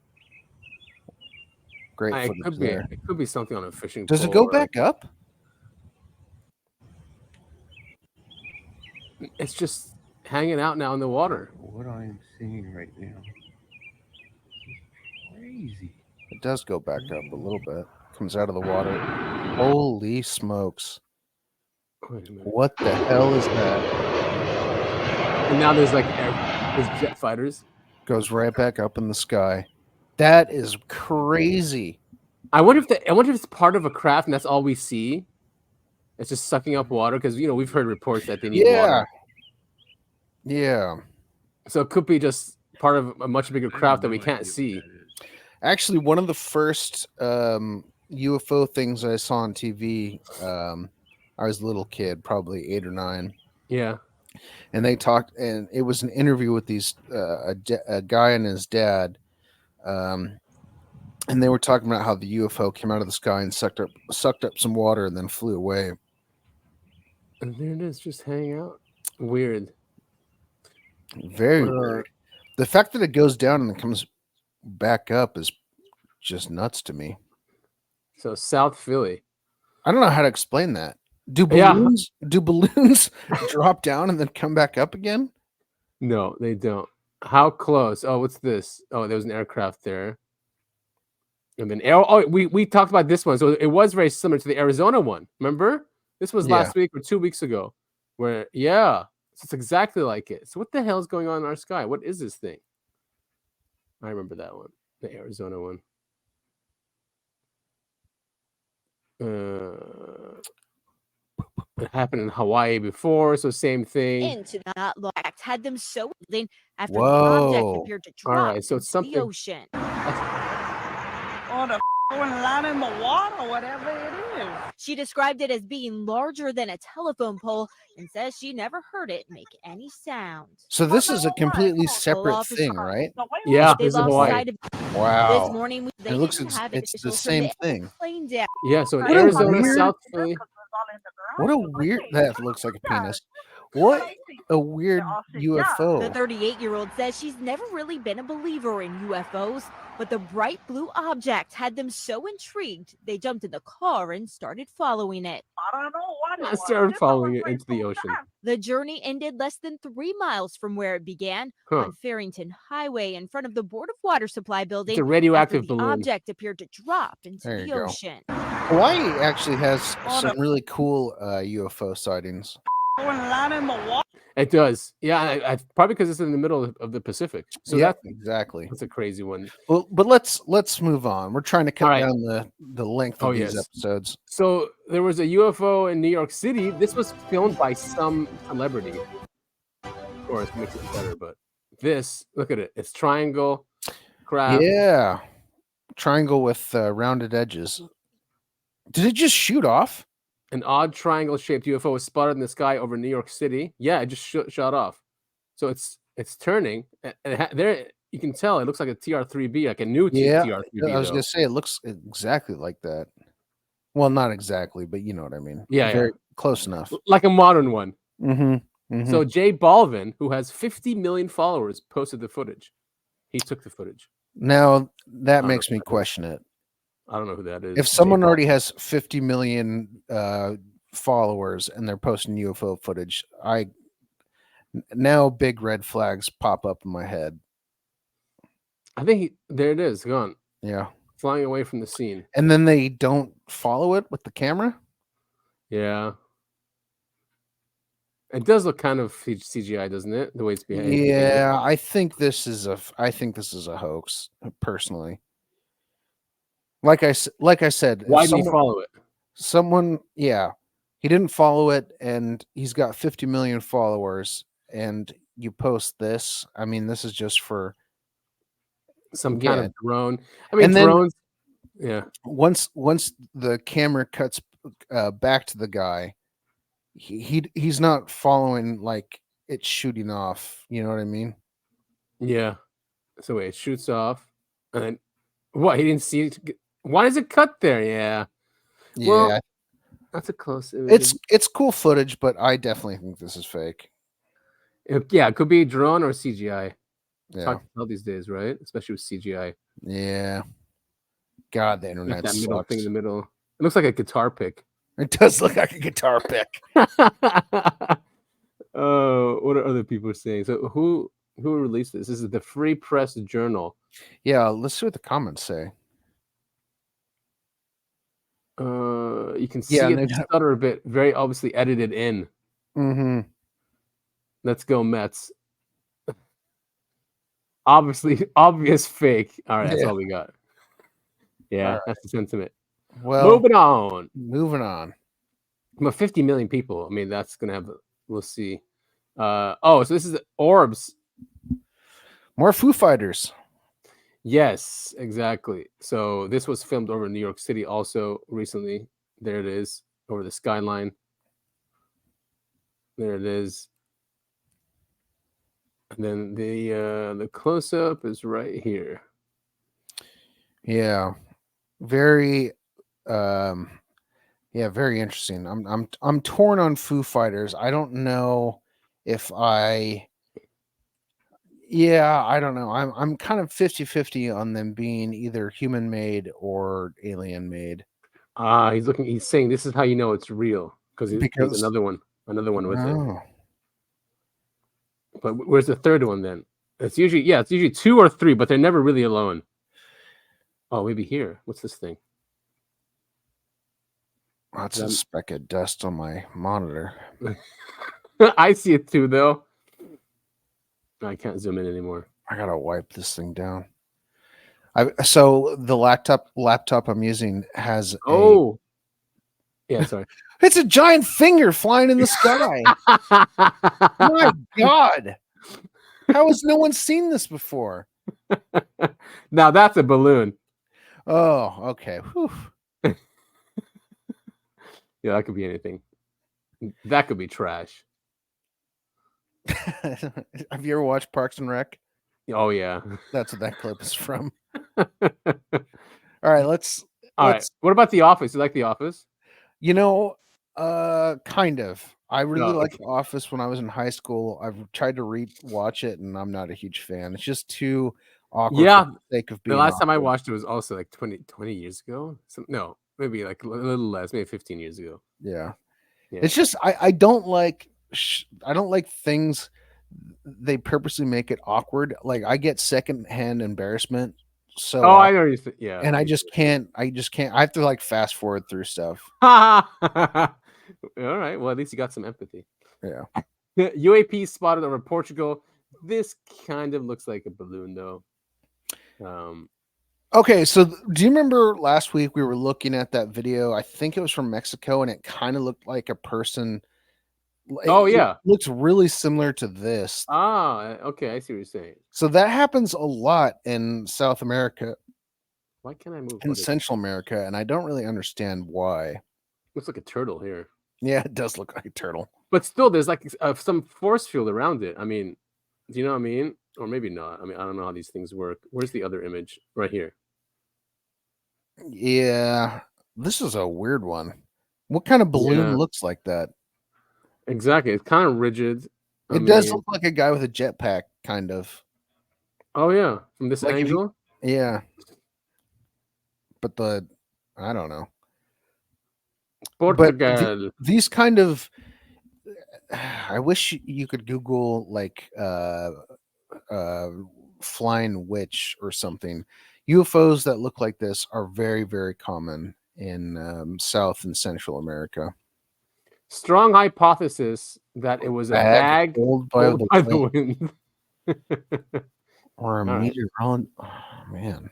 Great footage there. It could be something on a fishing pole. Does it go back up? It's just hanging out now in the water. What I am seeing right now is crazy. It does go back up a little bit. Comes out of the water. Holy smokes. What the hell is that? And now there's like jet fighters. Goes right back up in the sky. That is crazy. I wonder if it's part of a craft and that's all we see. It's just sucking up water because we've heard reports that they need water. Yeah. So it could be just part of a much bigger craft that we can't see. Actually, one of the first UFO things I saw on TV, I was a little kid, probably 8 or 9. Yeah. And they talked, and it was an interview with a guy and his dad, and they were talking about how the UFO came out of the sky and sucked up some water and then flew away. And there it is, just hanging out. Weird. Very weird. The fact that it goes down and it comes back up is just nuts to me. So South Philly. I don't know how to explain that. Do Yeah. balloons drop down and then come back up again? No, they don't. How close? Oh, what's this? Oh, there was an aircraft there. And then we talked about this one. So it was very similar to the Arizona one. Remember? This was Yeah. last week or 2 weeks ago. Where it's exactly like it. So what the hell is going on in our sky? What is this thing? I remember that one, the Arizona one. It happened in Hawaii before, so same thing. Into that object had them so after the Whoa. object appeared to drop Alright, so into it's something- the ocean. Or the going line in the water, whatever it is. She described it as being larger than a telephone pole and says she never heard it make any sound. So this is a completely separate officer- thing, right? No, wait, Yeah, They this is lost Hawaii. sight of Wow. this morning. They It looks didn't have it's the officials from same thing. plane down. Yeah, so in What a Arizona, weird- South Philly. What a weird that looks like a penis. What a weird UFO. The 38-year-old says she's never really been a believer in UFOs, but the bright blue object had them so intrigued they jumped in the car and started following it. I don't know what it I was. started This following was it into the full ocean. time. The journey ended less than 3 miles from where it began Huh. on Farrington Highway in front of the Board of Water Supply building. It's a after radioactive the balloon. object appeared to drop into There the you go. ocean. Hawaii actually has Oh, some the- really cool UFO sightings. Going line in the water. It does. Yeah, I probably because it's in the middle of the Pacific. So yeah, that's exactly. a crazy one. Well, but let's move on. We're trying to cut All right. down the length of Oh, these yes. episodes. So there was a UFO in New York City. This was filmed by some celebrity. Of course, makes it better, but this, look at it. It's triangle, crab. Yeah, triangle with rounded edges. Did it just shoot off? An odd triangle-shaped UFO was spotted in the sky over New York City. Yeah, it just shot off. So it's turning. There you can tell it looks like a TR-3B, like a new Yeah, TR-3B. I was though. gonna say it looks exactly like that. Well, not exactly, but you know what I mean. Yeah, Very close enough. Like a modern one. Mm-hmm. So Jay Balvin, who has 50 million followers, posted the footage. He took the footage. Now that don't makes know me who that is. question it. I don't know who that is. If Jay someone Balvin. already has 50 million followers and they're posting UFO footage, now big red flags pop up in my head. I think there it is, gone, Yeah. flying away from the scene. And then they don't follow it with the camera? Yeah. It does look kind of CGI, doesn't it? The way it's behaving. Yeah, I think this is a hoax, personally. Like I said, if Why did he someone- follow it? Someone, yeah, he didn't follow it, and he's got 50 million followers, and you post this. I mean, this is just for Some kind Yeah. of drone. I mean, And then- drones. Yeah. once the camera cuts back to the guy, he's not following like it's shooting off. You know what I mean? Yeah. So wait, it shoots off, and then what? He didn't see it. Why is it cut there? Yeah. Yeah, Well, that's a close image. it's cool footage, but I definitely think this is fake. Yeah, it could be drone or CGI. It's Yeah, hard to tell these days, right? Especially with CGI. yeah. God, the Like internet that middle sucks. thing in the middle. It looks like a guitar pick. It does look like a guitar pick. Oh, what are other people saying? So who released this? This is the Free Press Journal. Yeah, let's see what the comments say. You can see Yeah, and it they'd have- stutter a bit, very obviously edited in. Mm-hmm. Let's go Mets. Obvious fake. All right, that's Yeah. all we got. Yeah, All that's the sentiment. Well, Moving on. moving on. But 50 million people. I mean, that's gonna have. We'll see. So this is the orbs. More Foo Fighters. Yes, exactly. So this was filmed over in New York City also recently. There it is over the skyline. There it is. And then the close up is right here. Yeah, very, very interesting. I'm torn on Foo Fighters. I don't know if Yeah, I don't know. I'm kind of 50-50 on them being either human made or alien made. He's looking. He's saying this is how you know it's real because there's Because another one with it. oh, But where's the third one then? It's usually 2 or 3, but they're never really alone. Oh, maybe here. What's this thing? that's a speck of dust on my monitor. I see it too, though. I can't zoom in anymore. I gotta wipe this thing down. So the laptop I'm using has yeah, sorry. it's a giant finger flying in the sky. My God, how has no one seen this before? Now that's a balloon. Oh, okay. Whew. Yeah, that could be anything. That could be trash. Have you ever watched Parks and Rec? Oh yeah. That's what that clip is from. All right, let's. What about The Office? You like The Office? You know, kind of. I really Oh, liked The Office when I was in high school. I've tried to watch it, and I'm not a huge fan. It's just too awkward Yeah, for the sake of being the last time I awkward. watched it was also like 20 years ago. No, maybe like a little less, maybe 15 years ago. Yeah. Yeah. It's just I don't like things they purposely make it awkward. Like I get secondhand embarrassment. So I know you. Yeah, and I just can't. I have to like fast forward through stuff. All right. Well, at least you got some empathy. Yeah. UAP spotted over Portugal. This kind of looks like a balloon, though. Okay, so do you remember last week we were looking at that video? I think it was from Mexico, and it kind of looked like a person. It looks really similar to this. Okay, I see what you're saying. So that happens a lot in South America. Why can't I move? In Central America, and I don't really understand why. Looks like a turtle here. Yeah, it does look like a turtle. But still, there's like some force field around it. I mean, do you know what I mean? Or maybe not. I mean, I don't know how these things work. Where's the other image? Right here. Yeah, this is a weird one. What kind of balloon looks like that? Exactly. It's kind of rigid. It does look like a guy with a jetpack, kind of. Oh, yeah. From this angle? Yeah. But I don't know. Portugal. But these kind of, I wish you could Google like flying witch or something. UFOs that look like this are very, very common in South and Central America. Strong hypothesis that it was a bag pulled by the wind. Or a meteor. Oh, man.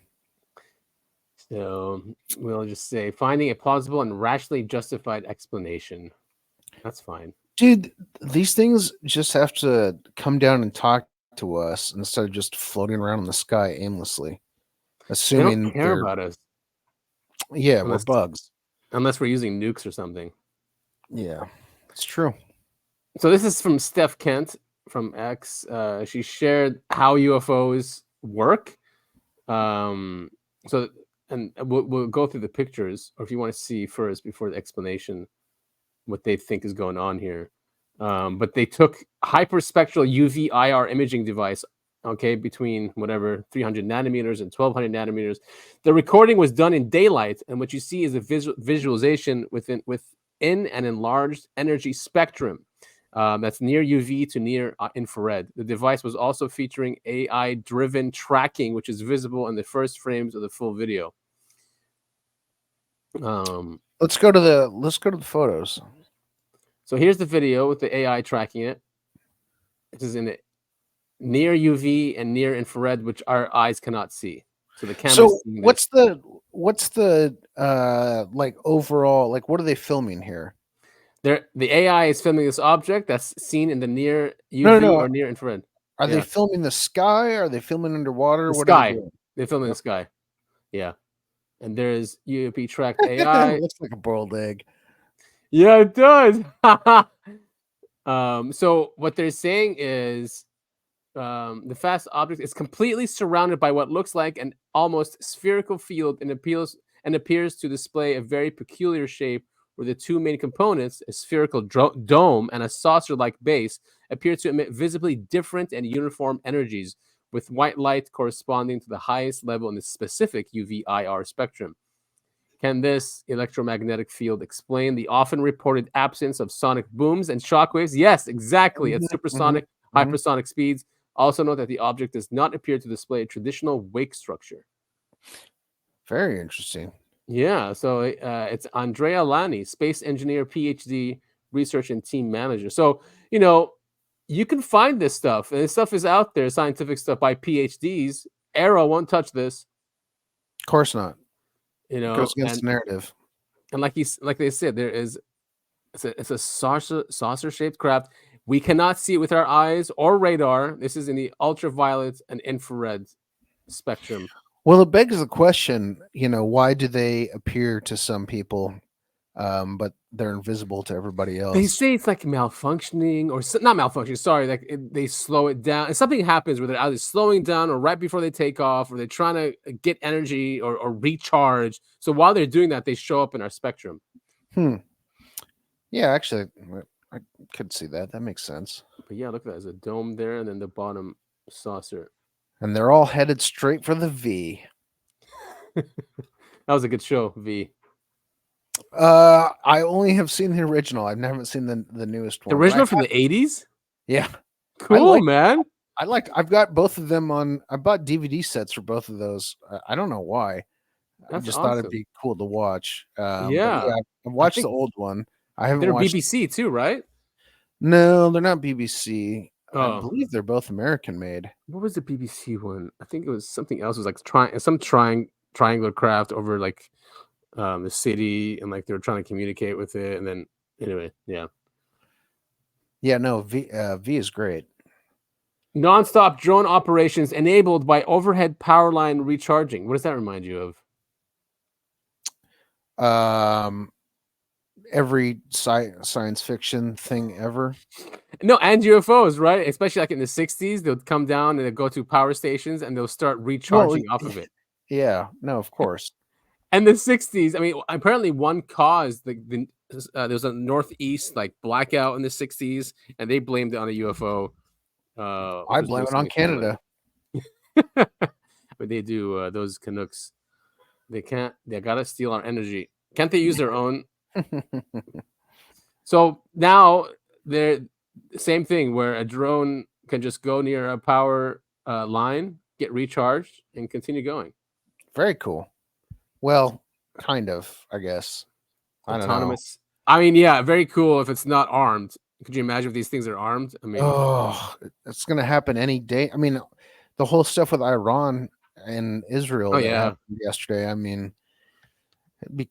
So we'll just say finding a plausible and rationally justified explanation. That's fine. Dude, these things just have to come down and talk to us instead of just floating around in the sky aimlessly. Assuming they don't care about us. Yeah, we're bugs. Unless we're using nukes or something. Yeah, it's true. So this is from Steph Kent from X. She shared how UFOs work. And we'll go through the pictures, or if you want to see first before the explanation what they think is going on here. But they took hyperspectral UV IR imaging device, between whatever 300 nanometers and 1200 nanometers. The recording was done in daylight, and what you see is a visualization within an enlarged energy spectrum that's near UV to near infrared. The device was also featuring AI-driven tracking, which is visible in the first frames of the full video. Let's go to the photos. So here's the video with the AI tracking it. This is in it near UV and near infrared, which our eyes cannot see. So the camera. So what's the like overall, like what are they filming here? The AI is filming this object that's seen in the near UV or near infrared. Are they filming the sky? Are they filming underwater? What sky? They're filming the sky. Yeah. And there's UAP tracked AI. It looks like a boiled egg. Yeah, it does. So what they're saying is the fast object is completely surrounded by what looks like an almost spherical field and appears to display a very peculiar shape where the two main components, a spherical dome and a saucer-like base, appear to emit visibly different and uniform energies, with white light corresponding to the highest level in the specific UV-IR spectrum. Can this electromagnetic field explain the often reported absence of sonic booms and shockwaves? Yes, exactly, at supersonic, hypersonic speeds. Also note that the object does not appear to display a traditional wake structure. Very interesting. Yeah, so it's Andrea Lani, space engineer, PhD, research and team manager. So, you can find this stuff, and this stuff is out there, scientific stuff by PhDs. Arrow won't touch this. Of course not. It goes against the narrative. And like they said, it's a saucer shaped craft. We cannot see it with our eyes or radar. This is in the ultraviolet and infrared spectrum. Well, it begs the question, why do they appear to some people, but they're invisible to everybody else? They say it's like malfunctioning, or not malfunctioning. Sorry, they slow it down, and something happens where they're either slowing down or right before they take off, or they're trying to get energy or recharge. So while they're doing that, they show up in our spectrum. Yeah, actually, I could see that. That makes sense. But yeah, look at that. There's a dome there, and then the bottom saucer. And they're all headed straight for the V. That was a good show, V. I only have seen the original. I haven't seen the newest one. The original from the 80s? Yeah. Cool, man. I've got both of them on. I bought DVD sets for both of those. I don't know why. I just thought it'd be cool to watch. Yeah. I watched the old one. I haven't They're watched BBC too, right? No, they're not BBC. Oh. I believe they're both American made. What was the BBC one? I think it was something else. It was like some triangular craft over like the city, and like they were trying to communicate with it. And then anyway, yeah. Yeah, no, V is great. Non-stop drone operations enabled by overhead power line recharging. What does that remind you of? Every science fiction thing ever. No, and UFOs, right? Especially like in the 60s, they'll come down and they'll go to power stations and they'll start recharging off of it. Yeah, no, of course. And the 60s, I mean, apparently one cause there was a northeast like blackout in the 60s, and they blamed it on a UFO. I blame it on Canada. But they do, those Canucks. They gotta steal our energy. Can't they use their own? So now they're same thing where a drone can just go near a power line, get recharged, and continue going. Very cool. Well, kind of, I guess. Autonomous. I mean, yeah, very cool if it's not armed. Could you imagine if these things are armed? I mean, it's gonna happen any day. I mean, the whole stuff with Iran and Israel that happened yesterday. I mean,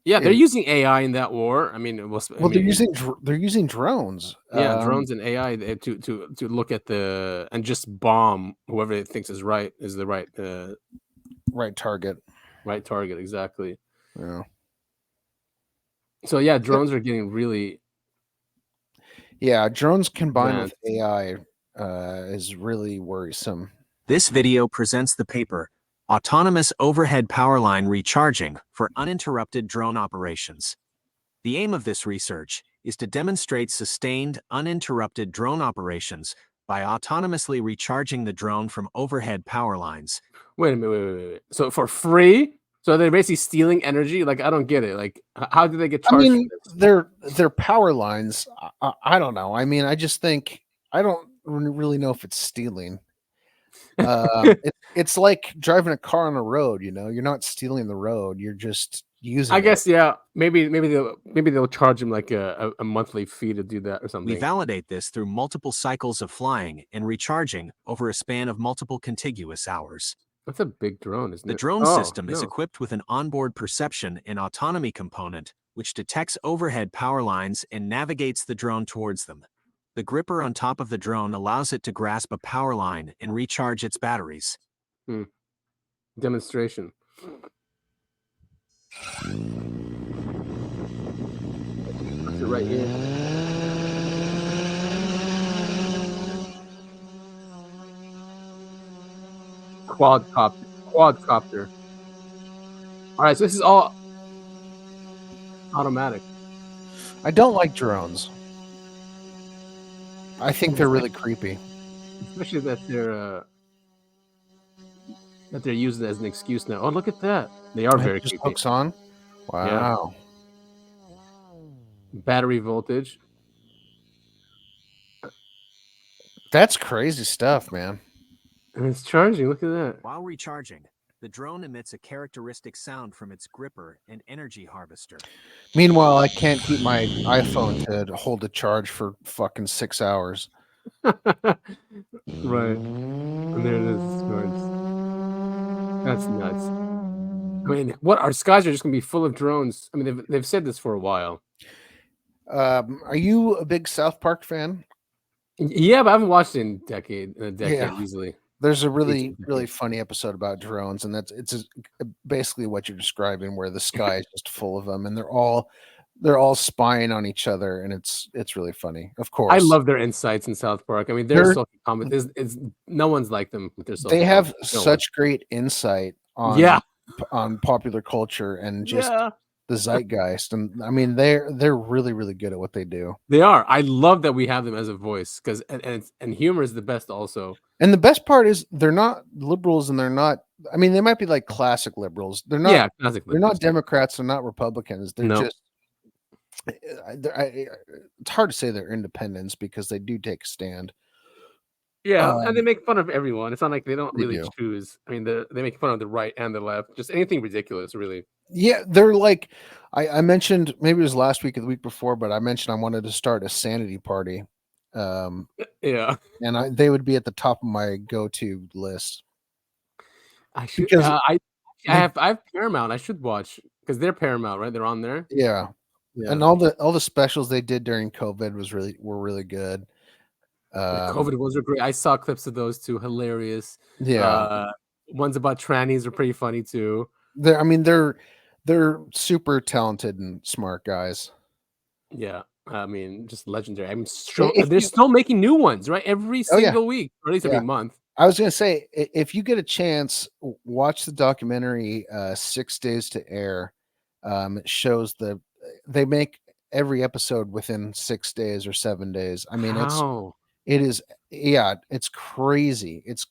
they're using AI in that war. I mean, they're using drones. Yeah, drones and AI to look at and just bomb whoever it thinks is the right target. Right target, exactly. Yeah. So yeah, drones are getting really. Yeah, drones combined with AI is really worrisome. This video presents the paper Autonomous Overhead Power Line Recharging for Uninterrupted Drone Operations. The aim of this research is to demonstrate sustained, uninterrupted drone operations by autonomously recharging the drone from overhead power lines. Wait a minute, wait. So for free? So they're basically stealing energy? Like, I don't get it. Like, how do they get charged? I mean, they're power lines. I don't know. I mean, I just think I don't really know if it's stealing. It's like driving a car on a road. You're not stealing the road. You're just using. I guess, yeah. Maybe they'll charge them like a monthly fee to do that or something. We validate this through multiple cycles of flying and recharging over a span of multiple contiguous hours. That's a big drone, isn't it? The drone system is equipped with an onboard perception and autonomy component, which detects overhead power lines and navigates the drone towards them. The gripper on top of the drone allows it to grasp a power line and recharge its batteries. Demonstration. That's it right here. Quadcopter. All right, so this is all automatic. I don't like drones. I think they're really creepy. Especially that they're that they're using as an excuse now. Oh, look at that. They are It very just creepy. hooks on. Yeah. Wow. Battery voltage. That's crazy stuff, man. And it's charging. Look at that. While recharging, the drone emits a characteristic sound from its gripper and energy harvester. Meanwhile, I can't keep my iPhone to hold a charge for fucking 6 hours. Right. And there it is. It starts. That's nuts. I mean, what our skies are just gonna be full of drones. I mean, they've said this for a while. Are you a big South Park fan? Yeah, but I haven't watched it in a decade Yeah. easily. There's a 18 really decades. funny episode about drones, and basically what you're describing, where the sky is just full of them, and they're all spying on each other, and it's really funny. Of course, I love their insights in South Park. I mean, their They're- social comment is no one's like them with their social. they have comment. No one. such great insight on Yeah. on popular culture and just Yeah. the zeitgeist, and I mean they're really good at what they do. They are. I love that we have them as a voice because and humor is the best also. And the best part is they're not liberals, and they're not. I mean, they might be like classic liberals. They're not. Yeah, classic They're not liberals. Democrats. They're not Republicans. They're No. just. It's hard to say they're independents because they do take a stand. Yeah, and they make fun of everyone. It's not like they don't They really do. choose. I mean, they make fun of the right and the left. Just anything ridiculous, really. Yeah, they're like. I mentioned, maybe it was last week or the week before, but I mentioned I wanted to start a sanity party, Yeah, and they would be at the top of my go-to list. I should. Because I have Paramount. I should watch because they're Paramount, right? They're on there. Yeah, Yeah. and all the specials they did during COVID were really good. The COVID ones are great. I saw clips of those too. Hilarious. Yeah, Ones about trannies are pretty funny too. they're super talented and smart guys. Yeah, I mean, just legendary. I mean, If they're you- still making new ones, right? Every Oh, yeah. single week, or at least Yeah. every month. I was gonna say, if you get a chance, watch the documentary 6 Days to Air. It shows they make every episode within 6 days or 7 days. I mean, How? it's crazy. It's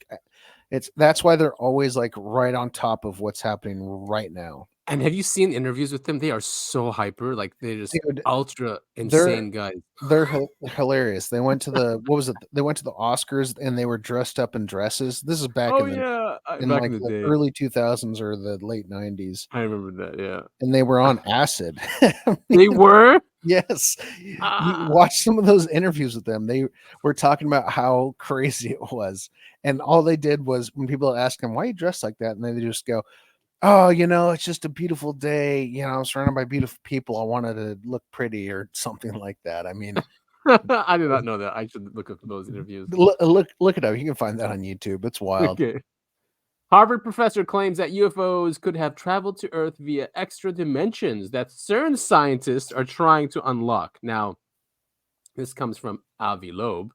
that's why they're always like right on top of what's happening right now. And have you seen interviews with them? They are so hyper, like they're just Dude, ultra insane guys. They're hilarious. They went to the what was it? They went to the Oscars and they were dressed up in dresses. This is back in yeah, like in the the day. early 2000s or the late 90s, I remember that. Yeah, and they were on acid. they were. Yes. Ah. You watch some of those interviews with them. They were talking about how crazy it was. And all they did was when people ask them, why are you dressed like that? And they just go, oh, it's just a beautiful day. I'm surrounded by beautiful people. I wanted to look pretty or something like that. I mean, I did not know that. I should look up those interviews. look it up. You can find that on YouTube. It's wild. Okay. Harvard professor claims that UFOs could have traveled to Earth via extra dimensions that CERN scientists are trying to unlock. Now, this comes from Avi Loeb,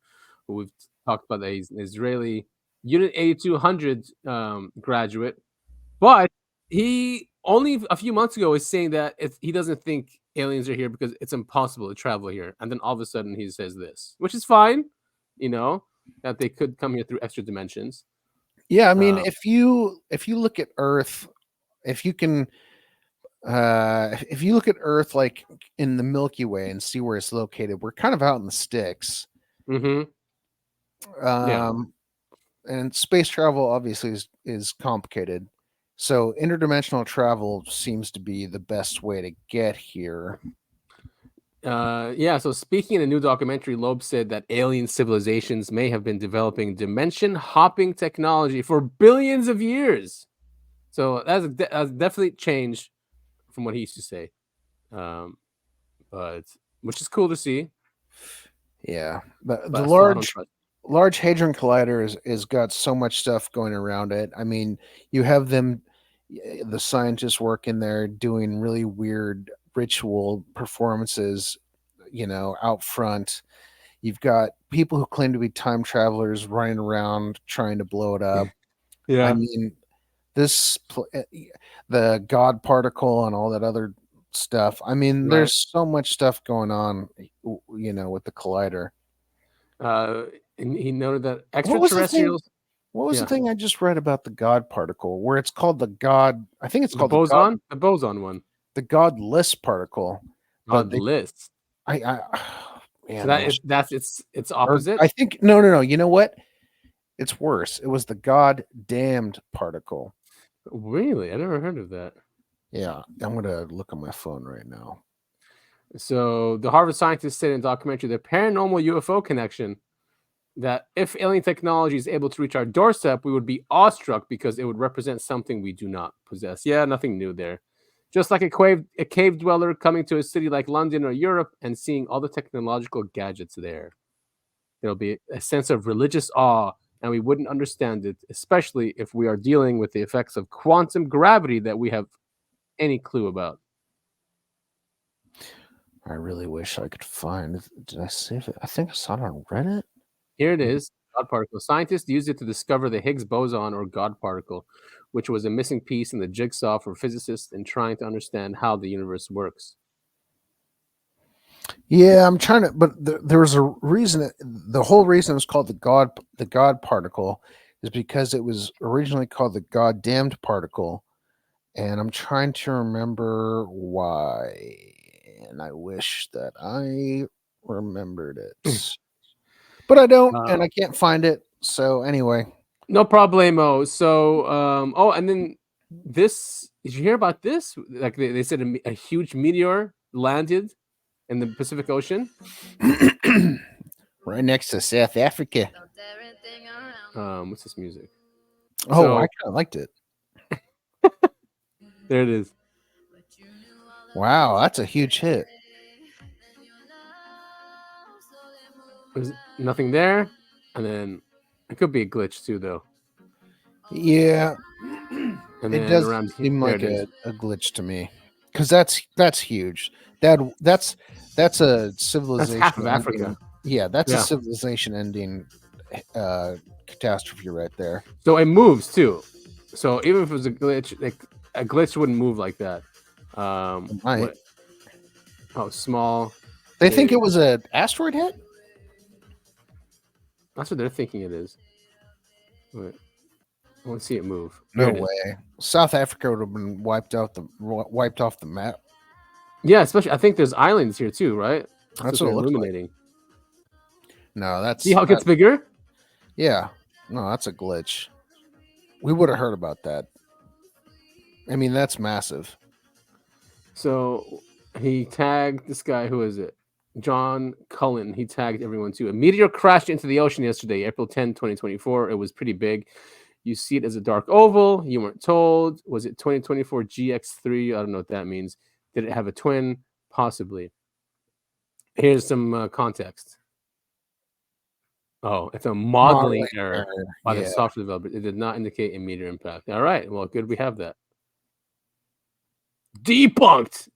who we've talked about. That he's an Israeli Unit 8200 graduate, but he only a few months ago was saying that he doesn't think aliens are here because it's impossible to travel here. And then all of a sudden he says this, which is fine, that they could come here through extra dimensions. Yeah, I mean, if you look at Earth, if you look at Earth like in the Milky Way and see where it's located, we're kind of out in the sticks. Mm-hmm. And space travel obviously is complicated. So interdimensional travel seems to be the best way to get here. So speaking in a new documentary, Loeb said that alien civilizations may have been developing dimension hopping technology for billions of years. So that's definitely changed from what he used to say, but which is cool to see. Yeah, the large hadron collider is got so much stuff going around it. I mean, you have the scientists working there doing really weird ritual performances, out front. You've got people who claim to be time travelers running around trying to blow it up. Yeah, I mean, the God particle and all that other stuff. I mean, there's so much stuff going on, with the collider. And he noted that extraterrestrials. What was Yeah. the thing I just read about the God particle, where it's called the God? I think it's The called boson? The boson one. the godless particle. But The list. I So man, I wish, that's its or opposite. I think no. You know what? It's worse. It was the God damned particle. Really? I never heard of that. Yeah, I'm gonna look on my phone right now. So the Harvard scientists said in a documentary the paranormal UFO connection that if alien technology is able to reach our doorstep, we would be awestruck because it would represent something we do not possess. Yeah, nothing new there. Just like a cave dweller coming to a city like London or Europe and seeing all the technological gadgets there. There'll be a sense of religious awe, and we wouldn't understand it, especially if we are dealing with the effects of quantum gravity that we have any clue about. I really wish I could find. Did I save it? I think I saw it on Reddit. Here it is, God particle. Scientists used it to discover the Higgs boson or God particle, which was a missing piece in the jigsaw for physicists in trying to understand how the universe works. Yeah, I'm trying to, but there was a reason. The whole reason it was called the God particle is because it was originally called the God damned particle, and I'm trying to remember why. And I wish that I remembered it, but I don't, and I can't find it. So anyway, No problemo. So, and then this, did you hear about this? Like they said a huge meteor landed in the Pacific Ocean. right next to South Africa. What's this music? Oh, So- I kind of liked it. There it is. Wow, that's a huge hit. There's nothing there. And then it could be a glitch too, though. Yeah, And it then does around seem there like it is. a glitch to me, because that's huge. That's a civilization. That's half of ending- Africa. Yeah, that's Yeah. a civilization ending catastrophe right there. So it moves too. So even if it was a glitch, like a glitch wouldn't move like that. It might. What? Oh, small. They think big. it was an asteroid hit. That's what they're thinking it is. Wait. I want to see it move. No Here it is. way. South Africa would have been wiped off the map. Yeah, especially I think there's islands here too, right? That's what what it looks like. illuminating. No, that's See how it gets bigger? yeah. No, that's a glitch. We would have heard about that. I mean, that's massive. So he tagged this guy. Who is it? John Cullen. He tagged everyone too. A meteor crashed into the ocean yesterday, April 10, 2024. It was pretty big. You see it as a dark oval. You weren't told. Was it 2024 GX3? I don't know what that means. Did it have a twin? Possibly. Here's some context. Oh, it's a modeling error by the Yeah. software developer. It did not indicate a meteor impact. All right. Well, good. We have that. Debunked.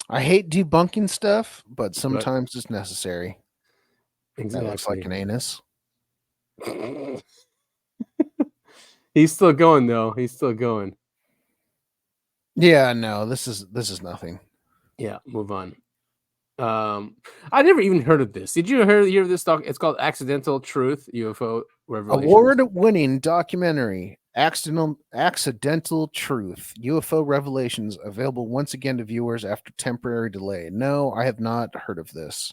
I hate debunking stuff, but sometimes it's necessary. Exactly. That looks like an anus. He's still going though. He's still going. Yeah, no, this is nothing. Yeah, move on. I never even heard of this. Did you hear of this talk? It's called Accidental Truth UFO Revelations. Award-winning documentary, Accidental Truth, UFO Revelations, available once again to viewers after temporary delay. No, I have not heard of this.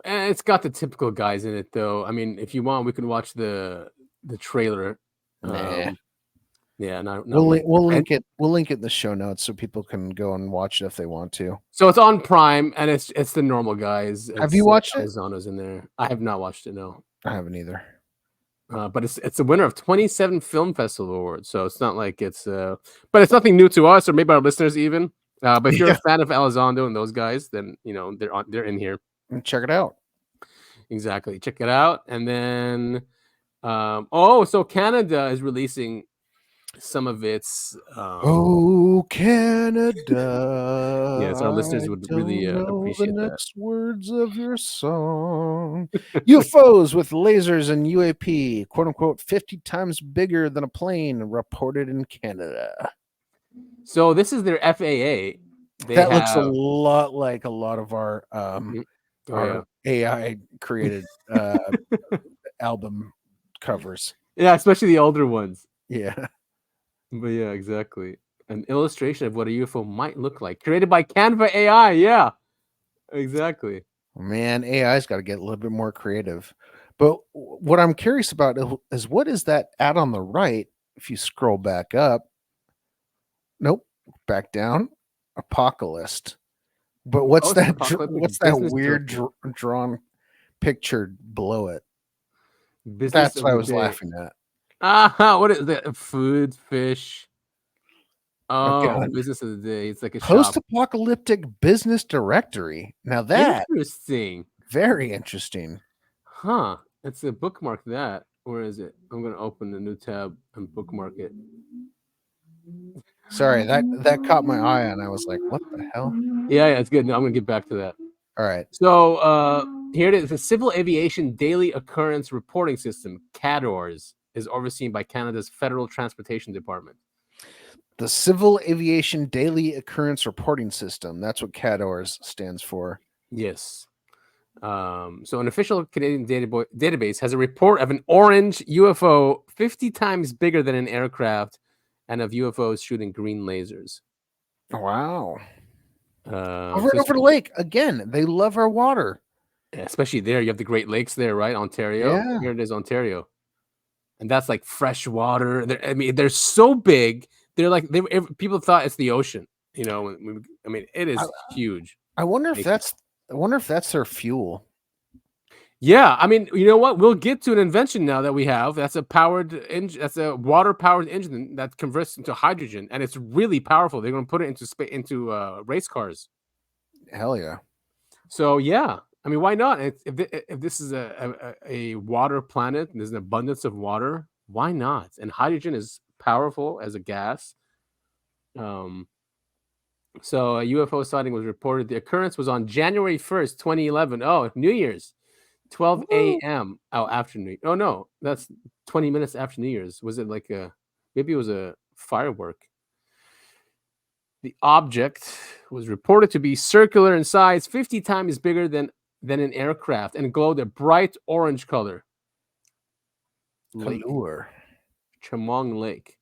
And it's got the typical guys in it though. I mean, if you want, we can watch the trailer. Nah. Yeah, We'll link it. We'll link it in the show notes so people can go and watch it if they want to. So it's on Prime, and it's the normal guys. Have you watched it? Arizona's in there. I have not watched it. No, I haven't either. But it's a winner of 27 film festival awards. So it's not like it's but it's nothing new to us or maybe our listeners even. But if you're a fan of Elizondo and those guys, then you know they're in here. Check it out. Exactly, check it out, and then so Canada is releasing some of its Oh, Canada. Yes, our listeners would really appreciate the that. next words of your song. UFOs with lasers and UAP, quote unquote, 50 times bigger than a plane, reported in Canada. So this is their FAA. That looks a lot like a lot of our yeah. AI created album covers. Yeah, especially the older ones. Yeah. But yeah, exactly. An illustration of what a UFO might look like, created by Canva AI. Yeah, exactly. Man, AI's got to get a little bit more creative. But what I'm curious about is what is that ad on the right? If you scroll back up, nope, back down, Apocalypse. But what's Oh, it's an that? apocalyptic What's that business weird director. drawn picture below it? Business That's of what I the was day. laughing at. What is that? Food, fish. Oh, God. business of the day. It's like a shop. Post-apocalyptic business directory. Now that Interesting. very interesting. Huh. It's a bookmark that. Where is it? I'm gonna open the new tab and bookmark it. Sorry, that caught my eye, and I was like, "What the hell?" Yeah, it's good. No, I'm gonna get back to that. All right. So here it is. The Civil Aviation Daily Occurrence Reporting System, CADORS, is overseen by Canada's Federal Transportation Department. The Civil Aviation Daily Occurrence Reporting System. That's what CADORS stands for. Yes. So an official Canadian database has a report of an orange UFO 50 times bigger than an aircraft and of UFOs shooting green lasers. Wow. So Over the lake. Again, they love our water. especially there, you have the Great Lakes there, right? Ontario. Yeah. Here it is, Ontario. And that's like fresh water. I mean, they're so big. They're like people thought it's the ocean. You know, I mean, it is huge. I wonder if that's their fuel. Yeah, I mean, you know what? We'll get to an invention now that we have. That's a powered engine. That's a water-powered engine that converts into hydrogen, and it's really powerful. They're going to put it into race cars. Hell yeah! So yeah, I mean, why not? If this is a water planet and there's an abundance of water, why not? And hydrogen is powerful as a gas. So a UFO sighting was reported. The occurrence was on January 1st, 2011. Oh, New Year's. 12 a.m. Oh, after New Year's. Oh no, that's 20 minutes after New Year's. Was it like maybe it was a firework? The object was reported to be circular in size, 50 times bigger than an aircraft, and glowed a bright orange color. Color. Chamong Lake.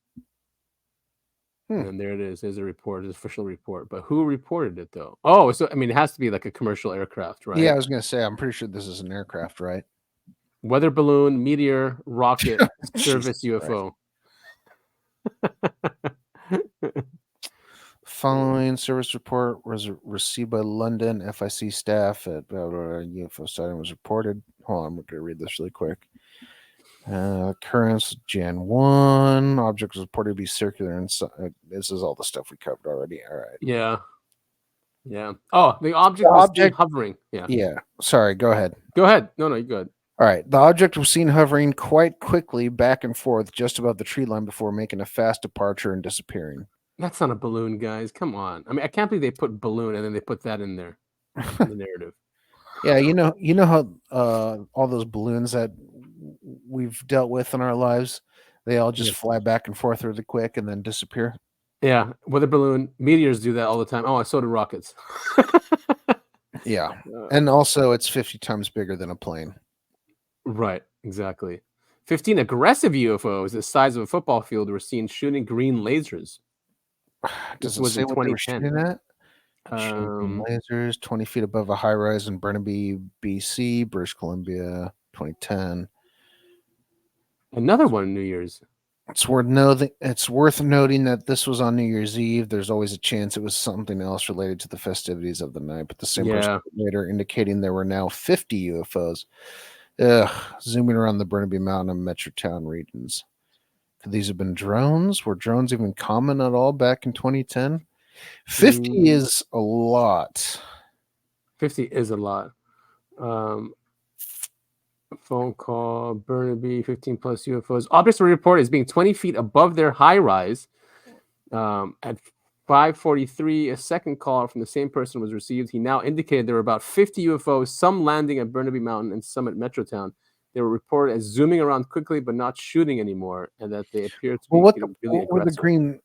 And there it is. There's a report, an official report. But who reported it though? Oh, so I mean, it has to be like a commercial aircraft, right? Yeah, I was gonna say. I'm pretty sure this is an aircraft, right? Weather balloon, meteor, rocket, service UFO. Following service report was received by London FIC staff at UFO sighting was reported. Hold on, I'm going to read this really quick. Occurrence Jan 1. Object was reported to be circular. And this is all the stuff we covered already. All right. Yeah. Yeah. Oh, the object was seen hovering. Yeah. Yeah. Sorry. Go ahead. Go ahead. No, you're good. All right. The object was seen hovering quite quickly back and forth just above the tree line before making a fast departure and disappearing. That's not a balloon, guys. Come on. I mean, I can't believe they put balloon and then they put that in there in the narrative. Yeah, you know how all those balloons that we've dealt with in our lives, they all just fly back and forth really quick and then disappear. Yeah, weather balloon, meteors do that all the time. Oh, so do rockets. Yeah, and also it's 50 times bigger than a plane. Right, exactly. 15 aggressive UFOs the size of a football field were seen shooting green lasers. Does it say what they were shooting at? Shooting lasers 20 feet above a high rise in Burnaby, BC, British Columbia, 2010. Another one, New Year's. It's worth noting that this was on New Year's Eve. There's always a chance it was something else related to the festivities of the night, but the same person later indicating there were now 50 UFOs zooming around the Burnaby Mountain and Metrotown regions. Could these have been drones? Were drones even common at all back in 2010? 50 is a lot. 50 is a lot. Phone call, Burnaby, 15 plus UFOs. Objects were reported as being 20 feet above their high rise. At 5:43, a second call from the same person was received. He now indicated there were about 50 UFOs, some landing at Burnaby Mountain and some at Metrotown. They were reported as zooming around quickly but not shooting anymore, and that they appeared to be what really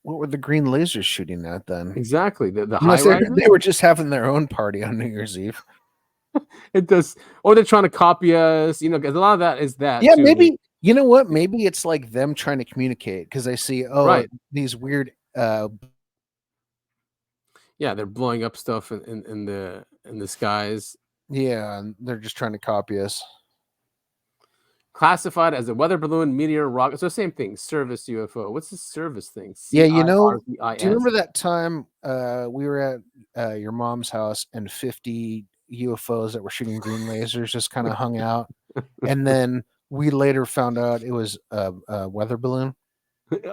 were the green lasers shooting at then? Exactly. The high rises? They were just having their own party on New Year's Eve. It does, or they're trying to copy us, you know, because a lot of that is that. Yeah, too. maybe you know what? Maybe it's like them trying to communicate because I see Right. these weird Yeah, they're blowing up stuff in the skies. yeah, and they're just trying to copy us. Classified as a weather balloon, meteor, rocket. So same thing. Service UFO. What's the service thing? Yeah, you know, do you CIRVIS? remember that time we were at your mom's house and 50 UFOs that were shooting green lasers just kind of hung out, and then we later found out it was a weather balloon.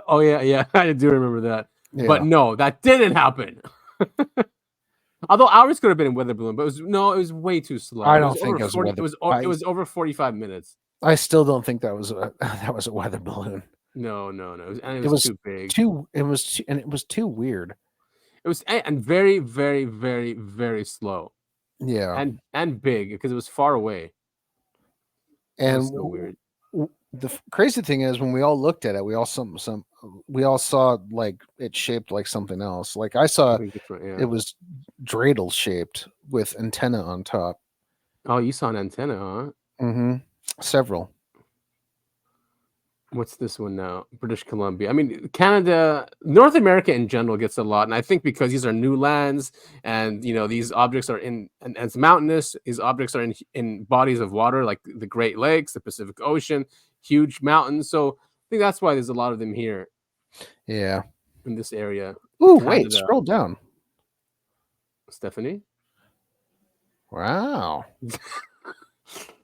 Oh yeah, I do remember that. Yeah. But no, that didn't happen. Although ours could have been a weather balloon, but it was way too slow. I It don't was think over it was a 40. weather. It was over 45 minutes. I still don't think that was a that was a weather balloon. No. It It was was too big. it was too weird. It was and very, very, very, very slow. Yeah, And big because it was far away. It and was so weird. the crazy thing is when we all looked at it, we all we all saw like it shaped like something else. Like I saw Something different, yeah. it was dreidel shaped with antenna on top. Oh, you saw an antenna, huh? Mm-hmm. Several. What's this one now? British Columbia. I mean, Canada, North America in general gets a lot, and I think because these are new lands, and you know these objects are and it's mountainous. These objects are in bodies of water like the Great Lakes, the Pacific Ocean, huge mountains. So I think that's why there's a lot of them here. Yeah. In this area. Ooh, wait, scroll down. Stephanie. Wow.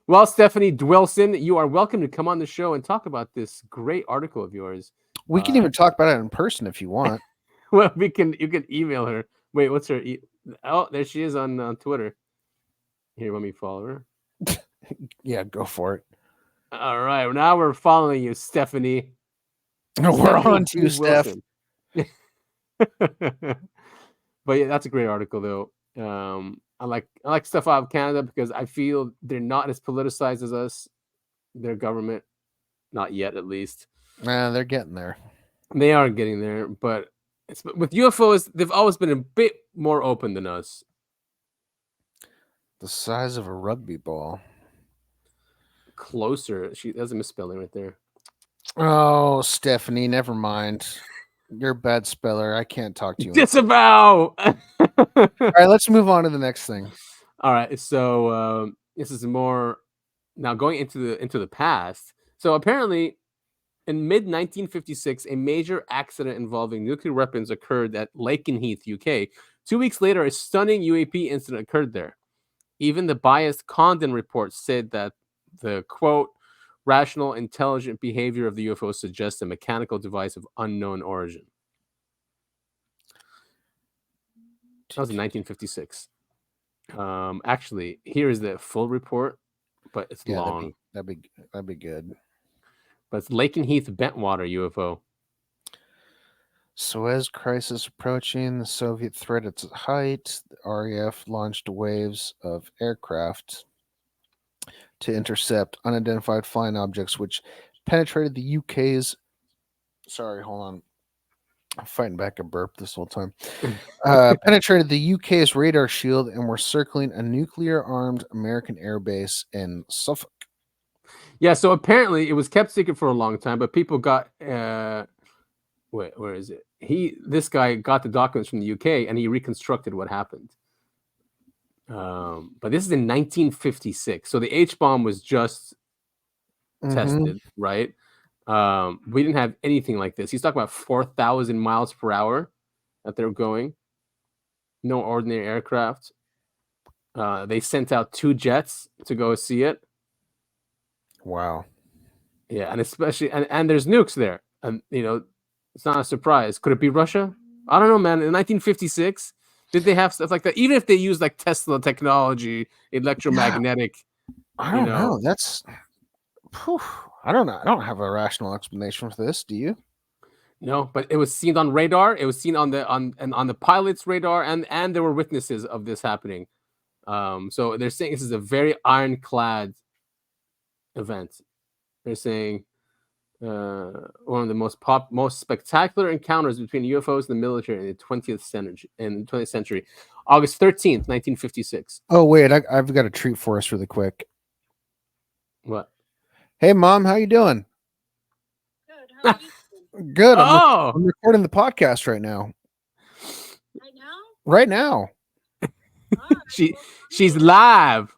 Well, Stephanie Dwelson, you are welcome to come on the show and talk about this great article of yours. We can even talk about it in person if you want. Well, you can email her. Wait, what's her? Oh, there she is on Twitter. Here, let me follow her. Yeah, go for it. All right, now we're following you, Stephanie. We're on to you, Steph. But yeah, that's a great article, though. I like stuff out of Canada because I feel they're not as politicized as us. Their government, not yet, at least. They're getting there. They are getting there, but with UFOs, they've always been a bit more open than us. The size of a rugby ball. Closer. There's a misspelling right there. Oh, Stephanie, never mind. You're a bad speller. I can't talk to you. Disavow. All right, let's move on to the next thing. All right, so this is more now going into the past. So apparently, in mid 1956, a major accident involving nuclear weapons occurred at Lakenheath, UK. 2 weeks later, a stunning UAP incident occurred there. Even the biased Condon report said that the quote rational, intelligent behavior of the UFO suggests a mechanical device of unknown origin. That was in 1956. Actually, here is the full report, but it's long. That'd be good. But it's Lakenheath Bentwater UFO. Suez crisis approaching, the Soviet threat at its height. The RAF launched waves of aircraft to intercept unidentified flying objects, which penetrated the UK's. Sorry, hold on. I'm fighting back a burp this whole time. Penetrated the UK's radar shield and were circling a nuclear-armed American airbase in Suffolk. Yeah, so apparently it was kept secret for a long time, but people got wait, where is it? This guy got the documents from the UK and he reconstructed what happened. But this is in 1956, so the H bomb was just tested, right? We didn't have anything like this. He's talking about 4,000 miles per hour that they're going. No ordinary aircraft. They sent out 2 jets to go see it. Wow. Yeah, and especially and there's nukes there, and you know it's not a surprise. Could it be Russia? I don't know, man. In 1956, did they have stuff like that? Even if they used like Tesla technology, electromagnetic. I don't know. That's. Whew, I don't know. I don't have a rational explanation for this. Do you? No, but it was seen on radar. It was seen on the pilot's radar, and there were witnesses of this happening. So they're saying this is a very ironclad event. They're saying one of the most spectacular encounters between UFOs and the military in the 20th century, August 13th, 1956. Oh wait, I've got a treat for us really quick. What? Hey mom, how you doing? Good. How are you? Good. Oh, I'm recording the podcast right now. Right now? Right now. All right. she's live.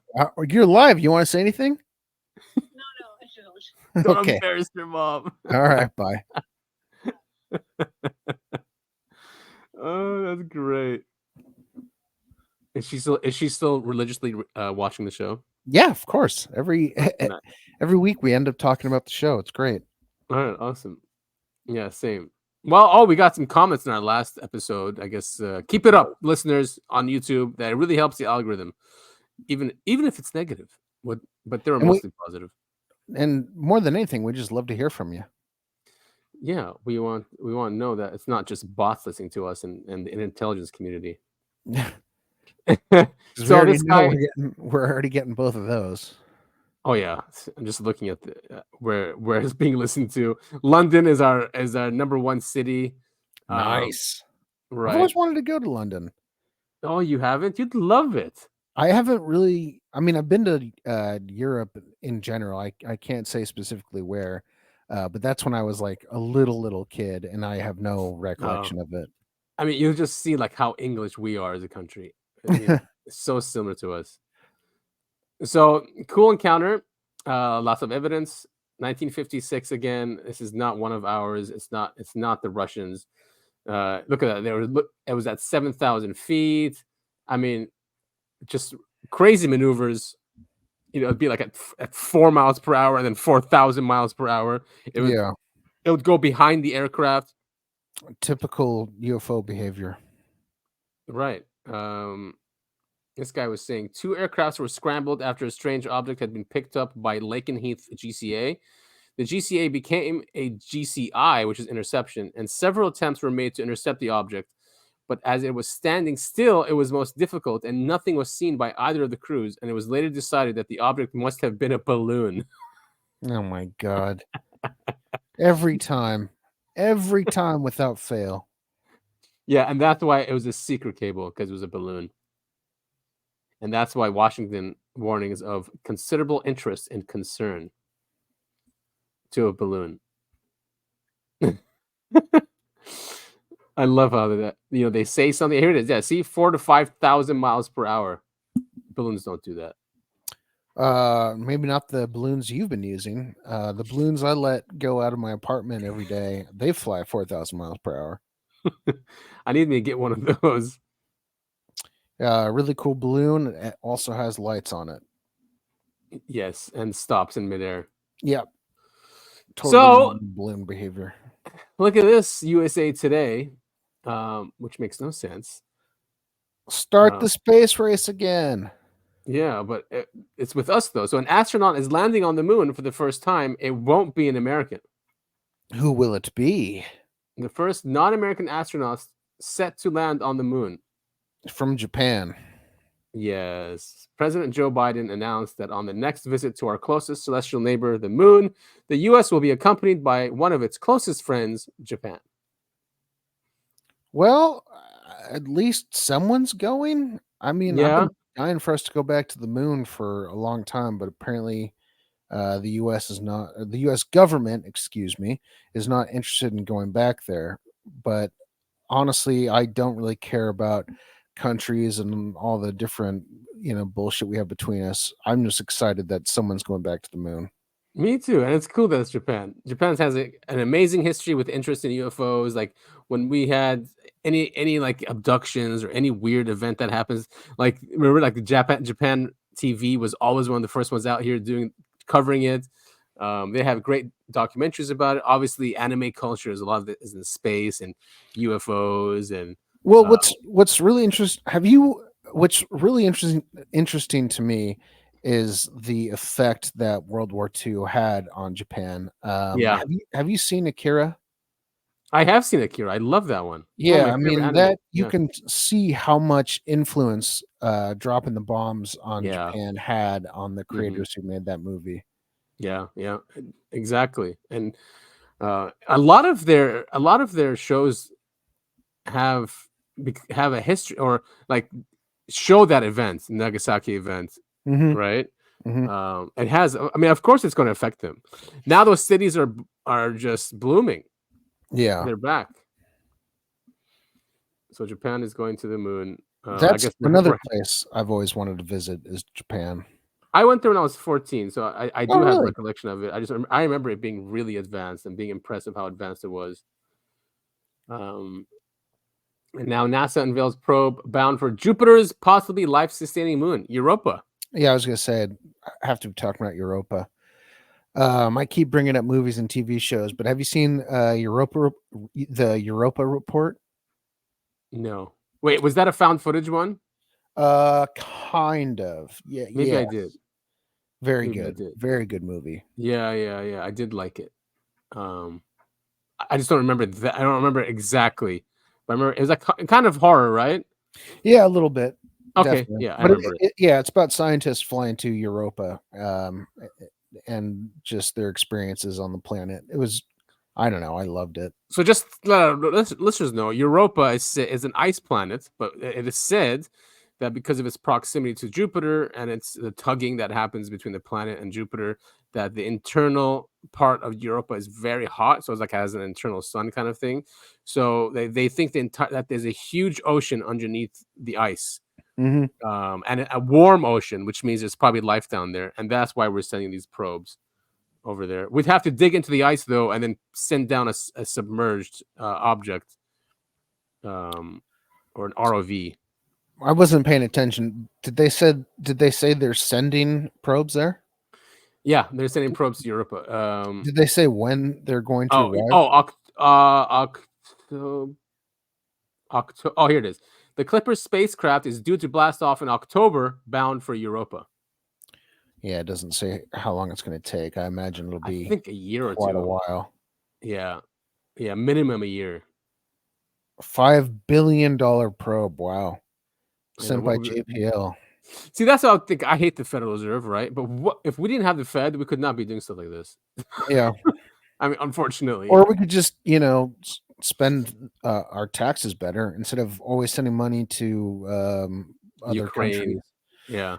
You're live. You want to say anything? No, I don't. Don't Okay. embarrass your mom. All right. Bye. Oh, that's great. Is she still religiously watching the show? Yeah, of course. Every Nice. week we end up talking about the show. It's great. All right, awesome. Yeah, same. Well, we got some comments in our last episode. I guess keep it up, listeners on YouTube. That really helps the algorithm, even if it's negative. But they were mostly positive. And more than anything, we just love to hear from you. Yeah, we want to know that it's not just bots listening to us and the intelligence community. So this guy, we're already getting both of those. oh yeah, I'm just looking at the where it's being listened to. London is our number one city. Nice. Right. I've always wanted to go to London. Oh, you haven't? You'd love it. I haven't really. I mean, I've been to Europe in general. I can't say specifically where, but that's when I was like a little kid, and I have no recollection of it. I mean, you'll just see like how English we are as a country. I mean, it's so similar to us. So cool encounter. Lots of evidence. 1956 again. This is not one of ours. It's not the Russians. Look at that. It was at 7,000 feet. I mean, just crazy maneuvers. It'd be like at 4 miles per hour and then 4,000 miles per hour. It would go behind the aircraft. Typical UFO behavior. Right. This guy was saying 2 aircrafts were scrambled after a strange object had been picked up by Lakenheath GCA. The GCA became a GCI, which is interception, and several attempts were made to intercept the object. But as it was standing still, it was most difficult, and nothing was seen by either of the crews, and it was later decided that the object must have been a balloon. Oh my God. Every time without fail. Yeah, and that's why it was a secret cable, because it was a balloon. And that's why Washington warnings of considerable interest and concern to a balloon. I love how that they say something. Here it is. Yeah, see, 4,000 to 5,000 miles per hour. Balloons don't do that. Maybe not the balloons you've been using. The balloons I let go out of my apartment every day, they fly 4,000 miles per hour. I need me to get one of those. Really cool balloon. It also has lights on it. Yes, and stops in midair. Yep. Totally balloon behavior. Look at this, USA Today, which makes no sense. Start the space race again. Yeah, but it's with us though. So an astronaut is landing on the moon for the first time. It won't be an American. Who will it be? The first non-American astronauts set to land on the moon. From Japan. Yes. President Joe Biden announced that on the next visit to our closest celestial neighbor, the moon, the U.S. will be accompanied by one of its closest friends, Japan. Well, at least someone's going. I mean, I've been dying for us to go back to the moon for a long time, but apparently the U.S. government, is not interested in going back there. But honestly, I don't really care about countries and all the different bullshit we have between us. I'm just excited that someone's going back to the moon. Me too, and it's cool that it's Japan. Japan has an amazing history with interest in UFOs. Like when we had any like abductions or any weird event that happens, like remember like the Japan TV was always one of the first ones out here covering it. They have great documentaries about it. Obviously, anime culture is a lot of it is in space and UFOs and. Well, what's really interesting? What's really interesting to me is the effect that World War II had on Japan. Have you seen Akira? I have seen Akira. I love that one. Yeah, I mean that you can see how much influence dropping the bombs on Japan had on the creators who made that movie. Yeah, exactly. And A lot of their shows have a history, or like show that event, Nagasaki event, Mm-hmm. right? Mm-hmm. It has. I mean, of course, it's going to affect them. Now those cities are just blooming. Yeah. They're back. So Japan is going to the moon. I That's guess another place I've always wanted to visit is Japan. I went there when I was 14, so I do Oh, have really? recollection of it. I remember it being really advanced and being impressed with how advanced it was. And now NASA unveils probe bound for Jupiter's possibly life-sustaining moon, Europa. Yeah, I was gonna say I have to be talking about Europa. I keep bringing up movies and TV shows, but have you seen the Europa report? No, wait, was that a found footage one? Kind of. Yeah, Maybe yeah. I did. Very Maybe I good. did. Very good movie. Yeah. I did like it. I just don't remember that. I don't remember exactly. But I remember it was like kind of horror, right? Yeah, a little bit. Okay, Definitely. yeah, I But remember it. yeah, it's about scientists flying to Europa, and just their experiences on the planet. It was, I don't know, I loved it. So just let's just know Europa is an ice planet, but it is said that because of its proximity to Jupiter and it's the tugging that happens between the planet and Jupiter, that the internal part of Europa is very hot. So it's like has an internal sun kind of thing. So they think that there's a huge ocean underneath the ice. Mm-hmm. And a warm ocean, which means there's probably life down there, and that's why we're sending these probes over there. We'd have to dig into the ice though, and then send down a submerged object, or an ROV. I wasn't paying attention. Did they say they're sending probes there? Yeah, they're sending probes to Europa. Did they say when they're going to arrive? October. Oh, here it is. The Clipper spacecraft is due to blast off in October, bound for Europa. Yeah, it doesn't say how long it's going to take. I imagine it'll be I think a year or quite two. a while. Yeah, minimum a year. $5 billion probe. Wow. Sent by What JPL. See, that's how I think. I hate the Federal Reserve, right? But what if we didn't have the Fed? We could not be doing stuff like this. Yeah. I mean, unfortunately. Or we could just, spend our taxes better instead of always sending money to other Ukraine, countries. yeah,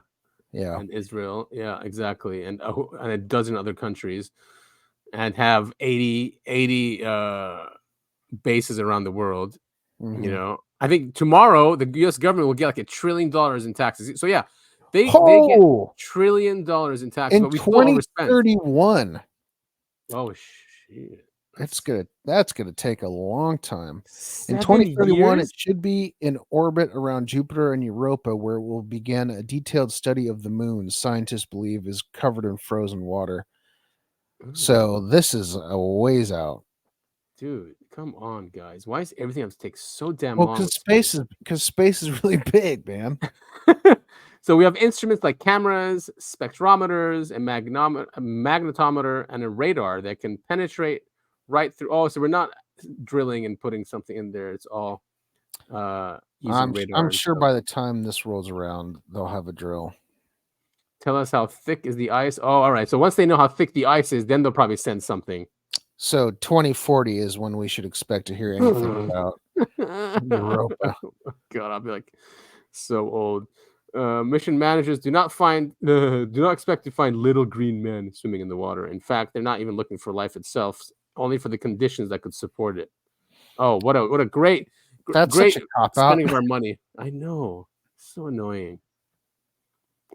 and Israel, yeah, exactly, and a dozen other countries, and have 80 bases around the world. Mm-hmm. I think tomorrow the U.S. government will get like $1 trillion in taxes. So yeah, they get $1 trillion in taxes, in but we still overspend. 2031. Oh shit. That's gonna take a long time. In 7 2031, years? it should be in orbit around Jupiter and Europa, where it will begin a detailed study of the moon. Scientists believe is covered in frozen water. So this is a ways out. Dude, come on, guys. Why is everything have to take so damn Well, long? because space is really big, man. So we have instruments like cameras, spectrometers, a magnetometer, and a radar that can penetrate right through. Oh, so we're not drilling and putting something in there. It's all using radar. I'm sure by the time this rolls around, they'll have a drill. Tell us how thick is the ice. Oh, all right. So once they know how thick the ice is, then they'll probably send something. So 2040 is when we should expect to hear anything about Europa. God, I'll be like so old. Mission managers do not expect to find little green men swimming in the water. In fact, they're not even looking for life itself, only for the conditions that could support it. Oh, what a great such a cop-out. spending of our money. I know, so annoying.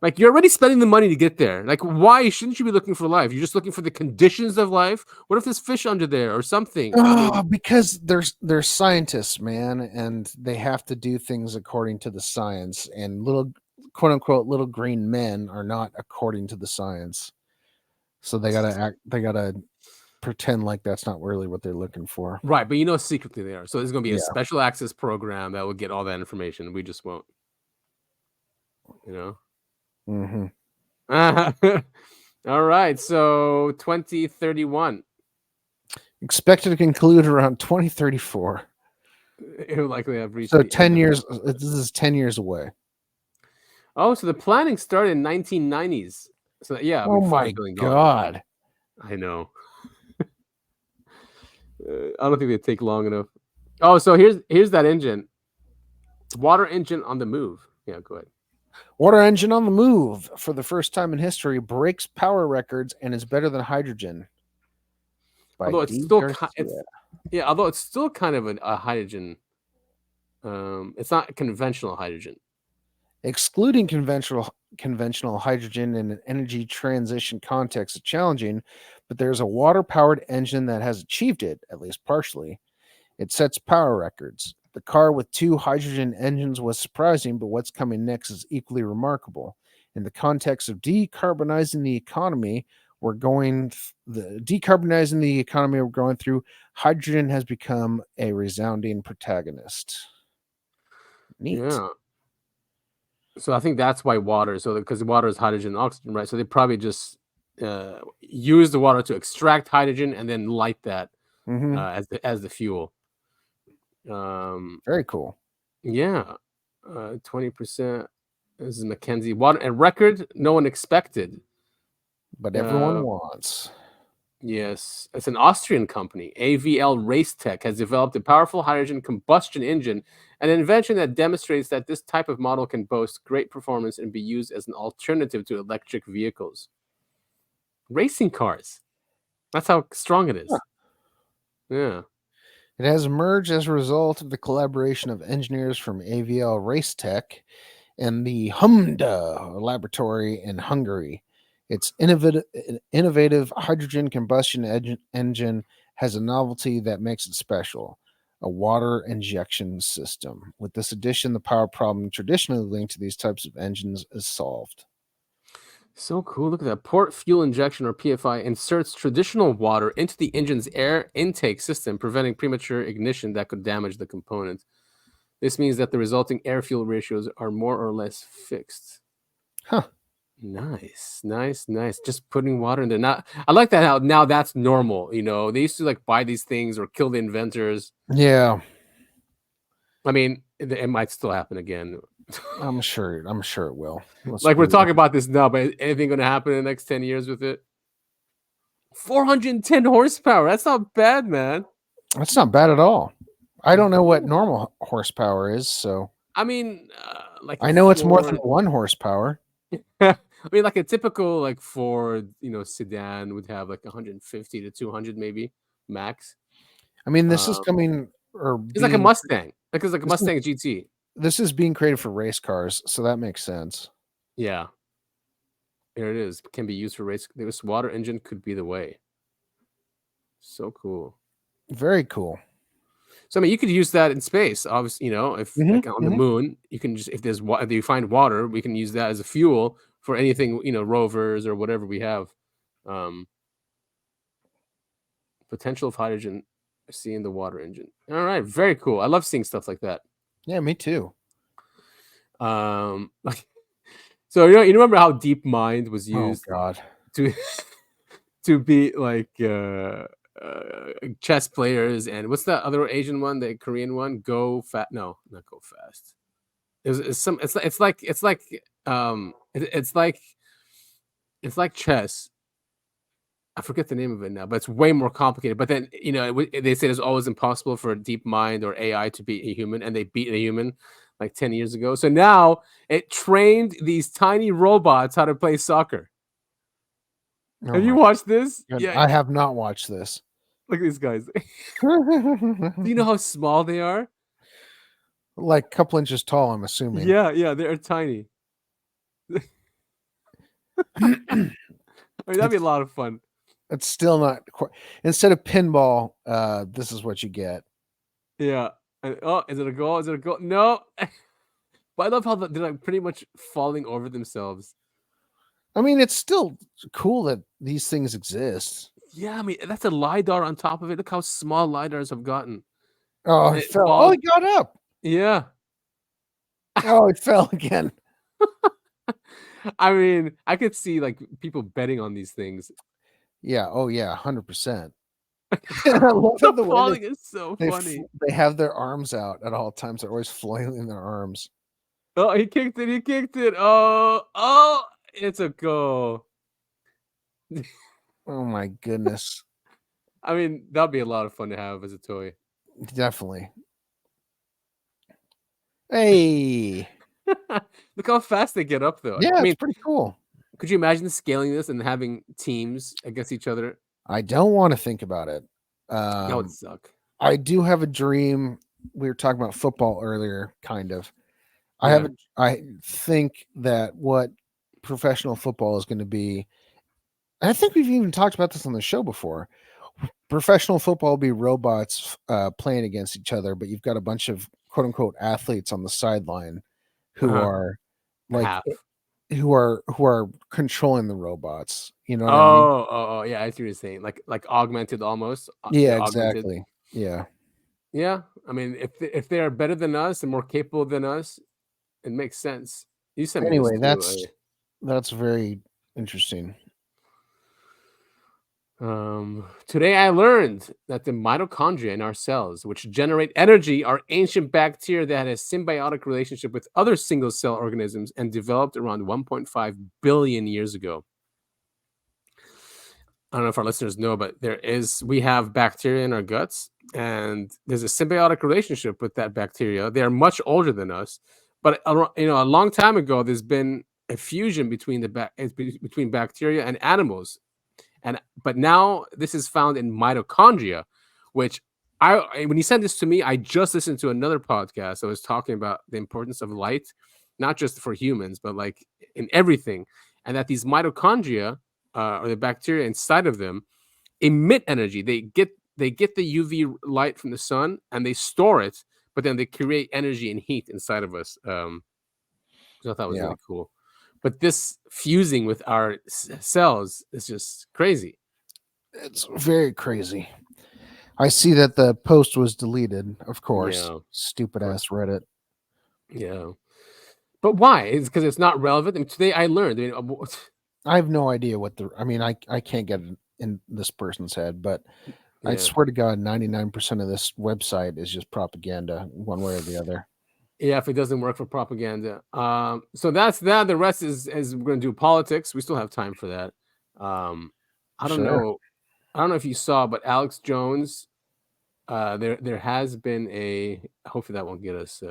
Like, you're already spending the money to get there. Like, why shouldn't you be looking for life? You're just looking for the conditions of life. What if there's fish under there or something? Because they're scientists, man, and they have to do things according to the science. And little quote unquote little green men are not according to the science. So they gotta pretend like that's not really what they're looking for. Right, but secretly they are. So there's gonna be a special access program that will get all that information. We just won't. Mm-hmm. All right, so 2031. Expected to conclude around 2034. It will likely have reached. So 10 years. This is 10 years away. Oh, so the planning started in 1990s. So yeah. Oh my God. I know. I don't think they take long enough. Oh, so here's that engine. Water engine on the move. Yeah, go ahead. Water engine on the move for the first time in history breaks power records and is better than hydrogen. By Although it's D. still Garcia. although it's still kind of a hydrogen. It's not conventional hydrogen. Excluding conventional hydrogen in an energy transition context is challenging, but there's a water-powered engine that has achieved it, at least partially. It sets power records. The car with 2 hydrogen engines was surprising, but what's coming next is equally remarkable. In the context of decarbonizing the economy, we're going through, hydrogen has become a resounding protagonist. Neat. Yeah. So I think that's why water. So because water is hydrogen and oxygen, right? So they probably just use the water to extract hydrogen and then light that as the fuel. Very cool. Yeah, 20%. This is Mackenzie. Water and record no one expected, but everyone wants. Yes, it's an Austrian company. AVL Racetech has developed a powerful hydrogen combustion engine, an invention that demonstrates that this type of model can boast great performance and be used as an alternative to electric vehicles. Racing cars. That's how strong it is. Yeah. It has emerged as a result of the collaboration of engineers from AVL Racetech and the Humda laboratory in Hungary. Its innovative hydrogen combustion engine has a novelty that makes it special, a water injection system. With this addition, the power problem traditionally linked to these types of engines is solved. So cool. Look at that. Port fuel injection, or PFI, inserts traditional water into the engine's air intake system, preventing premature ignition that could damage the component. This means that the resulting air-fuel ratios are more or less fixed. Huh. Nice. Just putting water in there. Now, I like that how now that's normal. You know, they used to like buy these things or kill the inventors. Yeah. I mean, it might still happen again. I'm sure it will. Like we're talking about this now, but anything going to happen in the next 10 years with it? 410 horsepower. That's not bad, man. That's not bad at all. I don't know what normal horsepower is, so I mean, like I know it's more than 1 horsepower. I mean, like a typical like Ford, sedan would have like 150 to 200 maybe max. I mean, this is coming it's like a Mustang. Like it's like a Mustang GT. This is being created for race cars, so that makes sense. Yeah. There it is. Can be used for race. This water engine could be the way. So cool. Very cool. So I mean, you could use that in space. Obviously, if like on the moon, you can just if you find water, we can use that as a fuel for anything, rovers or whatever we have. Potential of hydrogen seeing the water engine. All right, very cool. I love seeing stuff like that. Yeah, me too. So you remember how DeepMind was used to be like chess players, and what's that other Asian one, the Korean one? Go fast? No, not Go Fast. It's like chess. I forget the name of it now, but it's way more complicated. But then they say it's always impossible for a DeepMind or AI to beat a human, and they beat a human like 10 years ago. So now it trained these tiny robots how to play soccer. Have you watched this? God, yeah, I have not watched this. Look at these guys. Do you know how small they are? Like a couple inches tall, I'm assuming. Yeah, they're tiny. I mean, that'd be a lot of fun. It's still not quite. Instead of pinball, this is what you get. Yeah. Oh, is it a goal? No. But I love how they're like pretty much falling over themselves. I mean, it's still cool that these things exist. Yeah, I mean, that's a LiDAR on top of it. Look how small LiDARs have gotten. Oh, it fell. Oh, it got up. Yeah. Oh, it fell again. I mean, I could see like people betting on these things. Yeah. Oh, yeah. 100%. I love the falling is so funny. They have their arms out at all times. They're always flailing their arms. Oh, he kicked it. Oh, it's a goal. Oh my goodness. I mean, that'd be a lot of fun to have as a toy. Definitely. Hey. Look how fast they get up, though. Yeah, I mean, it's pretty cool. could you imagine scaling this and having teams against each other? I don't want to think about it. That would suck. I do have a dream. We were talking about football earlier, kind of. Yeah. I think that what professional football is going to be, and I think we've even talked about this on the show before. Professional football will be robots playing against each other, but you've got a bunch of quote unquote athletes on the sideline who Uh-huh. are like Half. who are controlling the robots. You know what I mean? Oh, yeah. I see what you're saying. Like augmented almost. Yeah, They're augmented. exactly. Yeah. Yeah. I mean, if they are better than us and more capable than us, it makes sense. You sent me Anyway, this too. that's very interesting. Today I learned that the mitochondria in our cells, which generate energy, are ancient bacteria that had a symbiotic relationship with other single-cell organisms and developed around 1.5 billion years ago. I don't know if our listeners know, but we have bacteria in our guts, and there's a symbiotic relationship with that bacteria. They are much older than us, but a long time ago, there's been a fusion between between bacteria and animals. But now this is found in mitochondria, which when you sent this to me, I just listened to another podcast that was talking about the importance of light, not just for humans, but like in everything, and that these mitochondria or the bacteria inside of them emit energy. They get the UV light from the sun and they store it, but then they create energy and heat inside of us. So I thought that was really cool. But this fusing with our cells is just crazy. It's very crazy. I see that the post was deleted, of course. Yeah, Stupid ass Reddit. Yeah. But why? It's because it's not relevant. I mean, today I learned. I have no idea what I can't get it in this person's head, but I swear to God, 99% of this website is just propaganda, one way or the other. Yeah, if it doesn't work for propaganda. So that's that. The rest is we're gonna do politics. We still have time for that. I don't know. I don't know if you saw, but Alex Jones, there has been a. Hopefully that won't get us.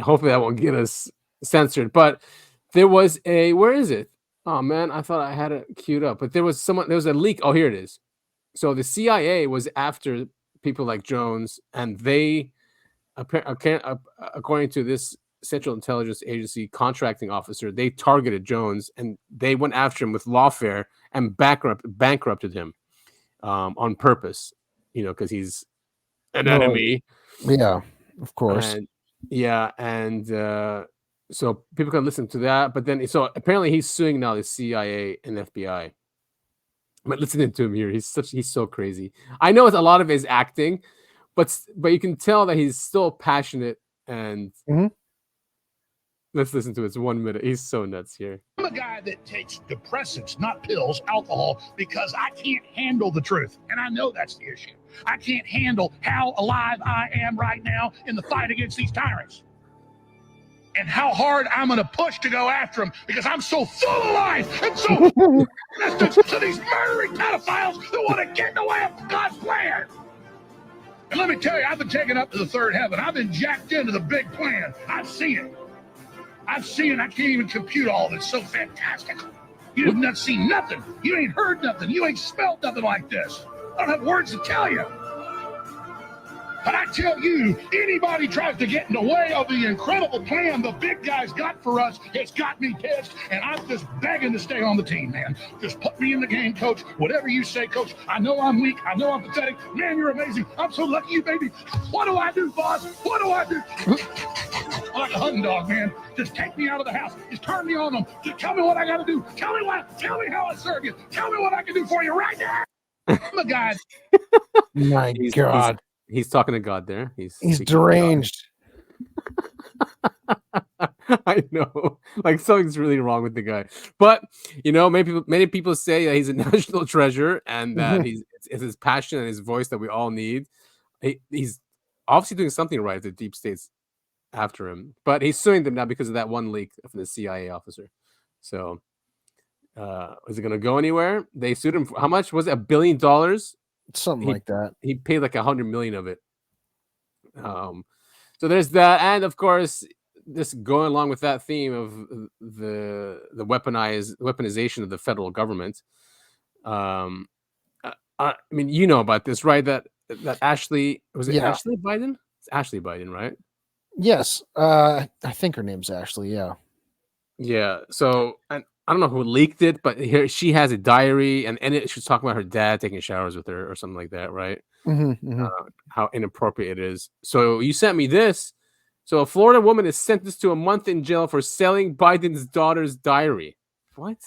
Hopefully that won't get us censored. But there was a. Where is it? Oh man, I thought I had it queued up, but there was a leak. Oh, here it is. So the CIA was after people like Jones, and they, according to this Central Intelligence Agency contracting officer, they targeted Jones and they went after him with lawfare and bankrupted him on purpose, because he's an enemy. Yeah, of course. And so people can listen to that. But then, so apparently he's suing now the CIA and FBI. But listening to him here, he's so crazy. I know it's a lot of his acting, but you can tell that he's still passionate. And let's listen to it. It's 1 minute. He's so nuts here. I'm a guy that takes depressants, not pills, alcohol, because I can't handle the truth. And I know that's the issue. I can't handle how alive I am right now in the fight against these tyrants. And how hard I'm going to push to go after them because I'm so full of life and so resistant to these murdering pedophiles that want to get in the way of God's plan. And let me tell you, I've been taken up to the third heaven. I've been jacked into the big plan. I've seen it. I can't even compute all of it. It's so fantastic. You have not seen nothing. You ain't heard nothing. You ain't smelled nothing like this. I don't have words to tell you. But I tell you, anybody tries to get in the way of the incredible plan the big guys got for us, it's got me pissed, and I'm just begging to stay on the team, man. Just put me in the game, coach. Whatever you say, coach. I know I'm weak. I know I'm pathetic. Man, you're amazing. I'm so lucky you, baby. What do I do, boss? What do I do? I'm like a hunting dog, man. Just take me out of the house. Just turn me on them. Just tell me what I got to do. Tell me how I serve you. Tell me what I can do for you right now. I'm a guy. My God. He's talking to God there. He's deranged. I know, like something's really wrong with the guy. But many people say that he's a national treasure and that it's his passion and his voice that we all need. He's obviously doing something right. The deep state's after him, but he's suing them now because of that one leak from the CIA officer. So is it going to go anywhere? They sued him for how much was it? $1 billion? Something He- like that. He paid like 100 million of it. So there's that, and of course, this going along with that theme of the weaponization of the federal government. I mean, you know about this, right? That Ashley Yeah. Ashley Biden? It's Ashley Biden, right? Yes. I think her name's Ashley. Yeah. Yeah. So and I don't know who leaked it, but here she has a diary, and in it she's talking about her dad taking showers with her or something like that, right? How inappropriate it is. So you sent me this. So a Florida woman is sentenced to a month in jail for selling Biden's daughter's diary. What?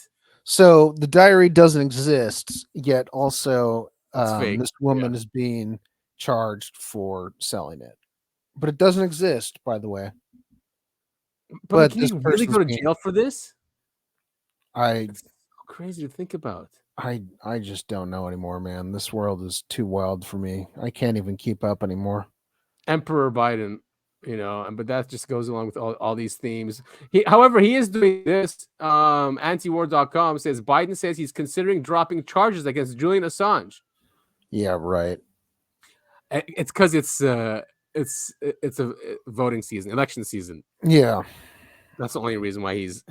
So the diary doesn't exist yet. Also, It's fake. this woman is being charged for selling it, but it doesn't exist, by the way. But can this you really go to person's jail for this? I It's so crazy to think about. I just don't know anymore, man. This world is too wild for me. I can't even keep up anymore. Emperor Biden, but that just goes along with all these themes. However, he is doing this. Antiwar.com says Biden says he's considering dropping charges against Julian Assange. Yeah, right. It's because it's a voting season, election season. Yeah. That's the only reason why he's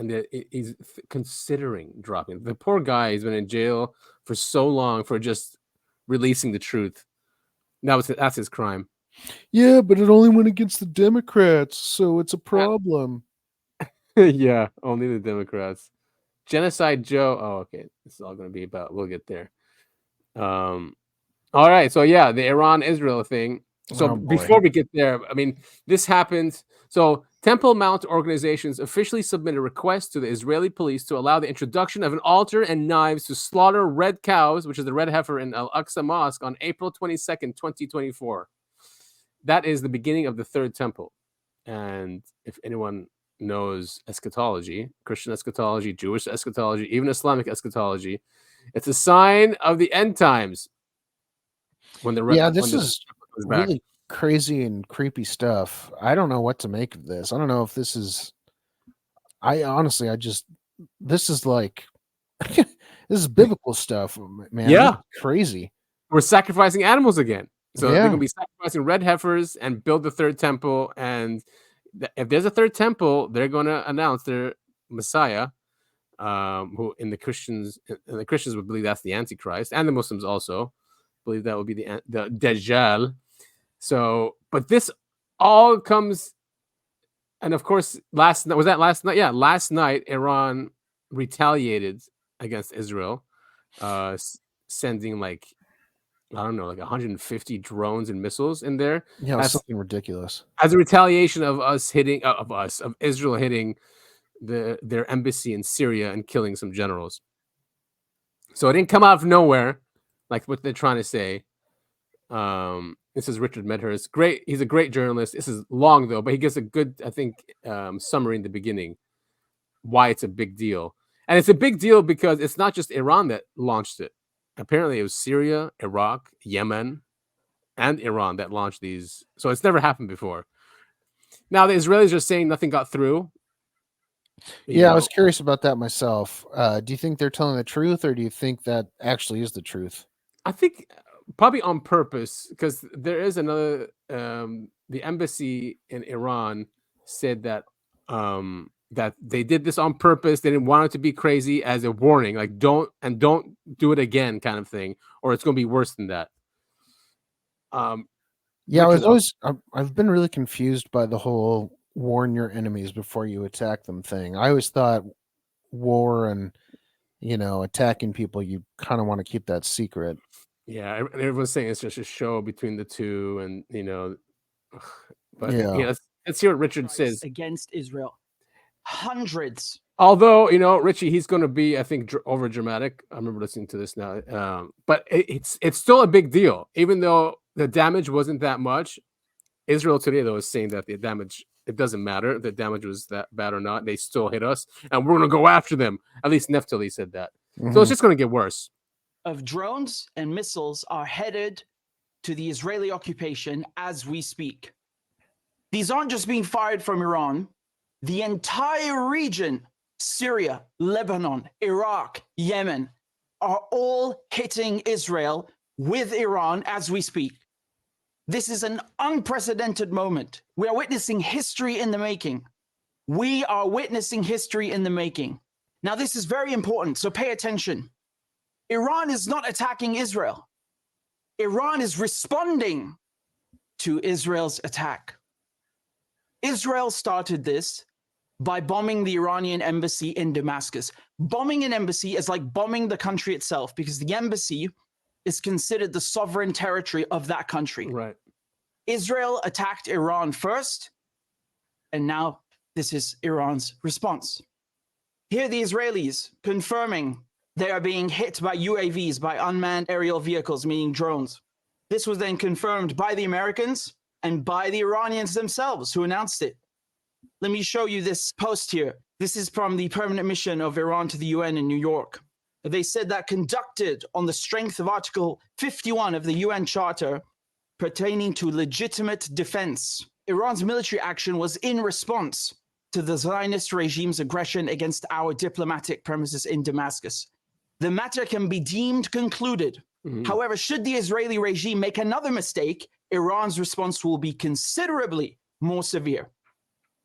considering dropping. The poor guy, he's been in jail for so long for just releasing the truth. That's his crime. Yeah, but it only went against the Democrats, so it's a problem. Yeah, only the Democrats. Genocide Joe. Oh, okay. This is all going to be about. We'll get there. All right. So yeah, the Iran-Israel thing. So before we get there, I mean, this happened. So Temple Mount organizations officially submitted a request to the Israeli police to allow the introduction of an altar and knives to slaughter red cows, which is the red heifer in Al-Aqsa Mosque on April 22nd, 2024. That is the beginning of the third temple. And if anyone knows eschatology, Christian eschatology, Jewish eschatology, even Islamic eschatology, it's a sign of the end times. This is really crazy and creepy stuff. I don't know what to make of this. I don't know if this is. This is like, this is biblical stuff, man. Yeah, crazy. We're sacrificing animals again. So they're Yeah. going to be sacrificing red heifers and build the third temple. And if there's a third temple, they're going to announce their Messiah, who the Christians would believe that's the Antichrist, and the Muslims also believe that would be the Dajjal. So, but this all comes, and of course, last night? Yeah, last night Iran retaliated against Israel, sending like 150 drones and missiles in there. Yeah, that's something ridiculous. As a retaliation of Israel hitting their embassy in Syria and killing some generals. So it didn't come out of nowhere, like what they're trying to say. This is Richard Medhurst. Great, he's a great journalist. This is long though, but he gives a good, I think, summary in the beginning why it's a big deal. And it's a big deal because it's not just Iran that launched it. Apparently, it was Syria, Iraq, Yemen, and Iran that launched these. So it's never happened before. Now the Israelis are saying nothing got through. I was curious about that myself. Do you think they're telling the truth, or do you think that actually is the truth? I think probably on purpose, because there is another. The embassy in Iran said that that they did this on purpose. They didn't want it to be crazy, as a warning, like don't do it again, kind of thing, or it's going to be worse than that. I've been really confused by the whole warn your enemies before you attack them thing. I always thought war and attacking people, you kind of want to keep that secret. Yeah, everyone's saying it's just a show between the two, and but let's hear what Richard says against Israel. Hundreds. Although, Richie, he's going to be, I think, over dramatic. I remember listening to this now, but it's still a big deal, even though the damage wasn't that much. Israel today, though, is saying that the damage, it doesn't matter if the damage was that bad or not. They still hit us, and we're going to go after them. At least Neftali said that. Mm-hmm. So it's just going to get worse. Of drones and missiles are headed to the Israeli occupation as we speak. These aren't just being fired from Iran. The entire region Syria, Lebanon, Iraq, Yemen are all hitting Israel with Iran as we speak. This is an unprecedented moment. We are witnessing history in the making. We are witnessing history in the making. Now, this is very important, so pay attention. Iran is not attacking Israel. Iran is responding to Israel's attack. Israel started this by bombing the Iranian embassy in Damascus. Bombing an embassy is like bombing the country itself because the embassy is considered the sovereign territory of that country. Right. Israel attacked Iran first, and now this is Iran's response. Here the Israelis confirming they are being hit by UAVs, by unmanned aerial vehicles, meaning drones. This was then confirmed by the Americans and by the Iranians themselves who announced it. Let me show you this post here. This is from the permanent mission of Iran to the UN in New York. They said that conducted on the strength of Article 51 of the UN Charter pertaining to legitimate defense. Iran's military action was in response to the Zionist regime's aggression against our diplomatic premises in Damascus. The matter can be deemed concluded. However, should the Israeli regime make another mistake, Iran's response will be considerably more severe.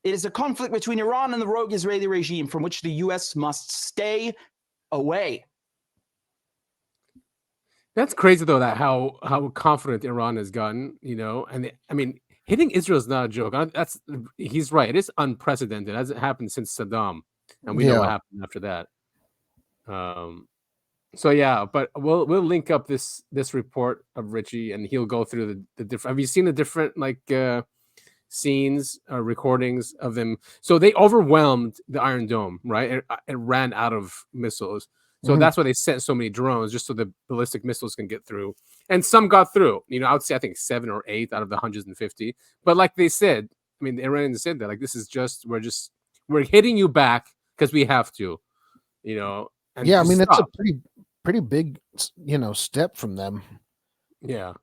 It is a conflict between Iran and the rogue Israeli regime from which the US must stay away. That's crazy though, that how confident Iran has gotten, you know, and I mean, hitting Israel is not a joke. He's right. It is unprecedented. It hasn't happened since Saddam, and we know what happened after that. So yeah, but we'll link up this report of Richie, and he'll go through the different. Have you seen the different scenes or recordings of them? So they overwhelmed the Iron Dome, right? It ran out of missiles. So that's why they sent so many drones, just so the ballistic missiles can get through. And some got through. You know, I would say I think 7 or 8 out of the 150. But like they said, I mean, the Iranians said that, like, this is just we're hitting you back because we have to, you know. And yeah, I mean, it's a pretty big, you know, step from them. Yeah.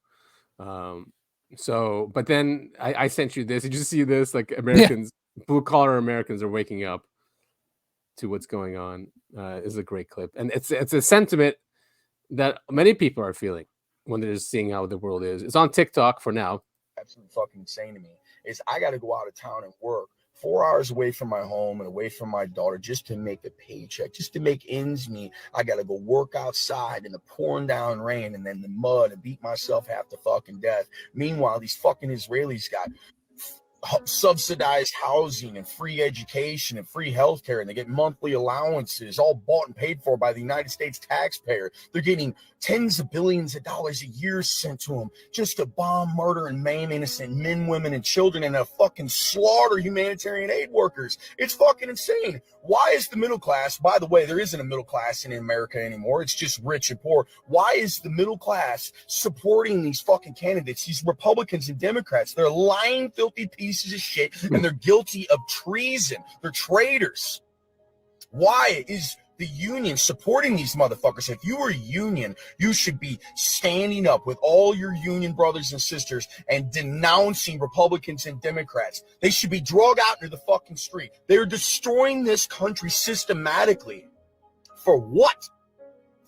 So, but then I sent you this. Did you see this? Like, Americans, blue collar Americans are waking up to what's going on. Is a great clip, and it's a sentiment that many people are feeling when they're seeing how the world is. It's on TikTok for now. Absolutely fucking insane to me is I got to go out of town and work 4 hours away from my home and away from my daughter just to make a paycheck, just to make ends meet. I got to go work outside in the pouring down rain and then the mud and beat myself half to fucking death. Meanwhile, these fucking Israelis got subsidized housing and free education and free healthcare, and they get monthly allowances all bought and paid for by the United States taxpayer. They're getting tens of billions of dollars a year sent to them just to bomb, murder, and maim innocent men, women, and children, and fucking slaughter humanitarian aid workers. It's fucking insane. Why is the middle class, by the way, there isn't a middle class in America anymore. It's just rich and poor. Why is the middle class supporting these fucking candidates, these Republicans and Democrats? They're lying, filthy pieces of shit, and they're guilty of treason. They're traitors. Why is the union supporting these motherfuckers? If you were a union, you should be standing up with all your union brothers and sisters and denouncing Republicans and Democrats. They should be dragged out into the fucking street. They're destroying this country systematically. For what?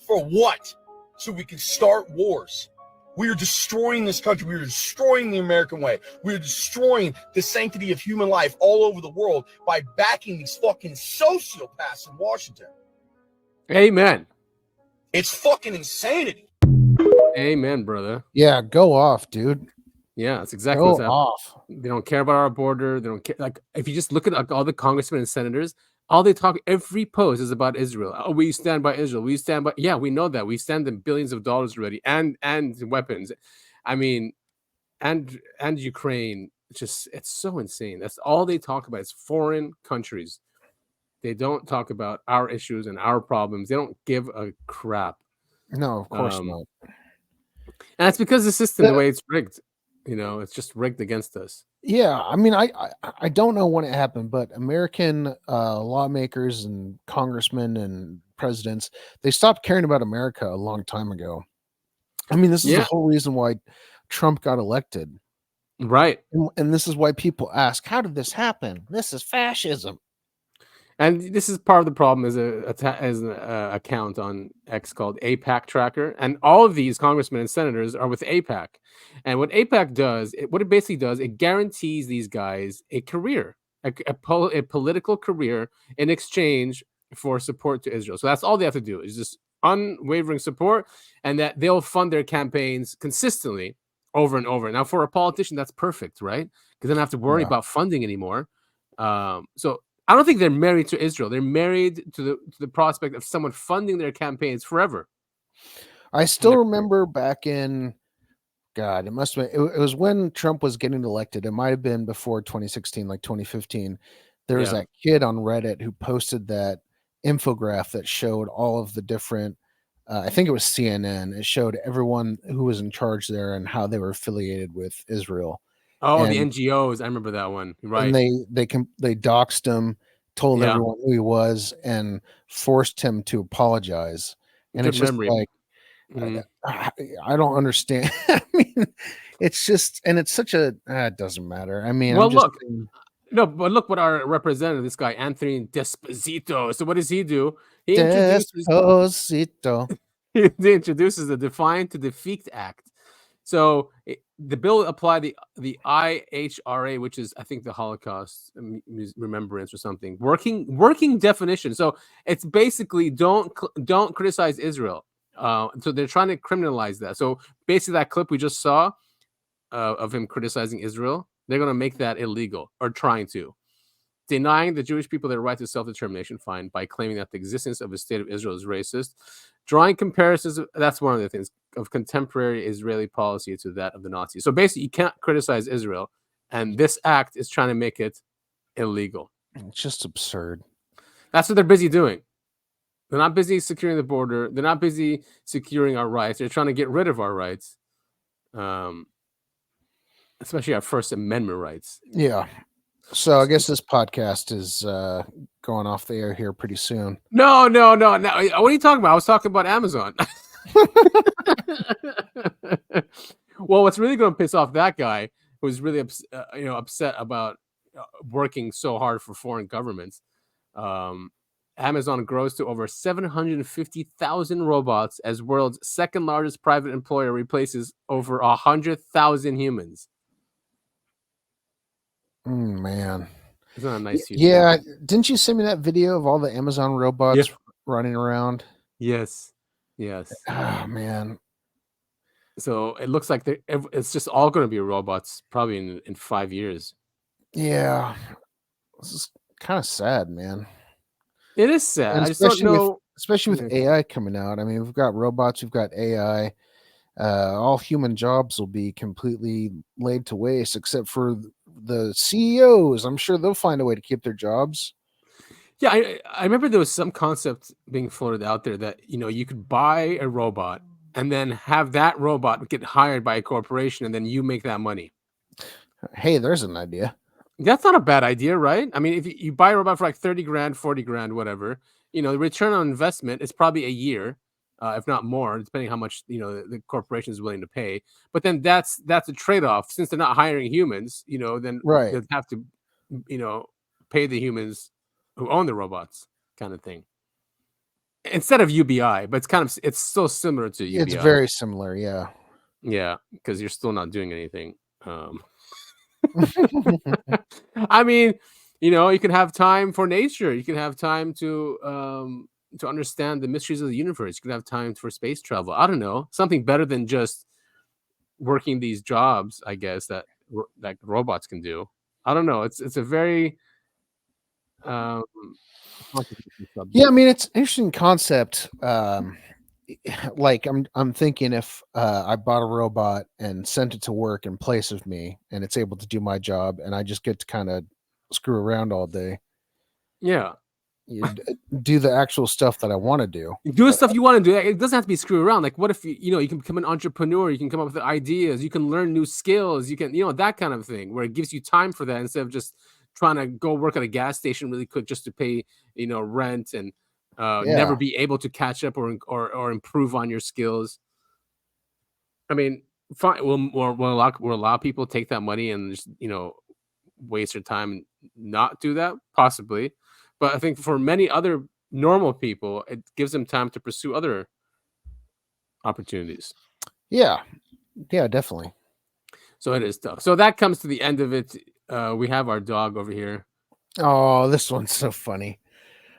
For what? So we can start wars. We are destroying this country. We are destroying the American way. We are destroying the sanctity of human life all over the world by backing these fucking sociopaths in Washington. Amen. It's fucking insanity. Amen, brother. Yeah, go off, dude. Yeah, that's exactly what's happening. Off. They don't care about our border. They don't care. Like, if you just look at all the congressmen and senators, all they talk, every post is about Israel. Oh, we stand by Israel. We stand by. Yeah, we know that. We send them billions of dollars already, and weapons. I mean, and Ukraine. It's so insane. That's all they talk about. It's foreign countries. They don't talk about our issues and our problems. They don't give a crap. No, of course not. And it's because the system, the way it's rigged, you know, it's just rigged against us. Yeah, I mean, I don't know when it happened, but American lawmakers and congressmen and presidents, they stopped caring about America a long time ago. I mean, this is the whole reason why Trump got elected. Right. And this is why people ask, how did this happen? This is fascism. And this is part of the problem is an account on X called APAC Tracker, and all of these congressmen and senators are with APAC. And what APAC does, what it basically does, it guarantees these guys a career, a political career in exchange for support to Israel. So that's all they have to do is just unwavering support, and that they'll fund their campaigns consistently over and over. Now, for a politician, that's perfect, right? Because they don't have to worry about funding anymore. So I don't think they're married to Israel. They're married to the prospect of someone funding their campaigns forever. I still remember back in, God, it must have been, it was when Trump was getting elected. It might have been before 2016, like 2015. There was that kid on Reddit who posted that infographic that showed all of the different, I think it was CNN. It showed everyone who was in charge there and how they were affiliated with Israel. Oh, and, the NGOs. I remember that one. Right. And they doxed him, told everyone who he was, and forced him to apologize. And Good it's just memory. like, I don't understand. I mean, it's just, and it's such a, it doesn't matter. I mean, well, I'm just look, no, but look what our representative, this guy, Anthony Desposito. So what does he do? He introduces Desposito. he introduces the Define to Defeat Act. So the bill applied the IHRA, which is, I think, the Holocaust Remembrance or something, working definition. So it's basically don't criticize Israel. So they're trying to criminalize that. So basically, that clip we just saw of him criticizing Israel, they're going to make that illegal, or trying to. Denying the Jewish people their right to self-determination, fine, by claiming that the existence of a state of Israel is racist. Drawing comparisons, that's one of the things, of contemporary Israeli policy to that of the Nazis. So basically, you can't criticize Israel, and this act is trying to make it illegal. It's just absurd. That's what they're busy doing. They're not busy securing the border. They're not busy securing our rights. They're trying to get rid of our rights, especially our First Amendment rights. Yeah. So I guess this podcast is going off the air here pretty soon. No. What are you talking about? I was talking about Amazon. Well, what's really going to piss off that guy who's really upset about working so hard for foreign governments. Amazon grows to over 750,000 robots as world's second largest private employer replaces over 100,000 humans. Man, isn't that nice? Yeah, didn't you send me that video of all the Amazon robots running around? Yes. Oh man. So it looks like it's just all going to be robots probably in 5 years. Yeah, this is kind of sad, man. It is sad. And I just don't know, especially with AI coming out. I mean, we've got robots, we've got AI. All human jobs will be completely laid to waste, except for the CEOs. I'm sure they'll find a way to keep their jobs. Yeah, I remember there was some concept being floated out there that you could buy a robot and then have that robot get hired by a corporation, and then you make that money. Hey, there's an idea. That's not a bad idea, right? I mean, if you buy a robot for like 30 grand, 40 grand, whatever, the return on investment is probably a year. If not more, depending how much the corporation is willing to pay. But then that's a trade-off. Since they're not hiring humans, then they'll have to, pay the humans who own the robots, kind of thing. Instead of UBI, but it's still similar to UBI. It's very similar, yeah. Yeah, because you're still not doing anything. I mean, you can have time for nature. You can have time to understand the mysteries of the universe. You can have time for space travel. I don't know, something better than just working these jobs, I guess, that robots can do. I don't know. It's a very yeah, I mean, it's an interesting concept. Like I'm thinking if I bought a robot and sent it to work in place of me, and it's able to do my job, and I just get to kind of screw around all day. Yeah. You do the actual stuff that I want to do. Do the stuff you want to do. It doesn't have to be screw around. Like, what if you can become an entrepreneur? You can come up with ideas. You can learn new skills. You can that kind of thing, where it gives you time for that instead of just trying to go work at a gas station really quick just to pay rent and never be able to catch up or improve on your skills. I mean, fine. Will a lot of people take that money and just waste their time and not do that? Possibly. But I think for many other normal people, it gives them time to pursue other opportunities. Yeah, definitely. So it is tough. So that comes to the end of it. We have our dog over here. Oh, this one's so funny.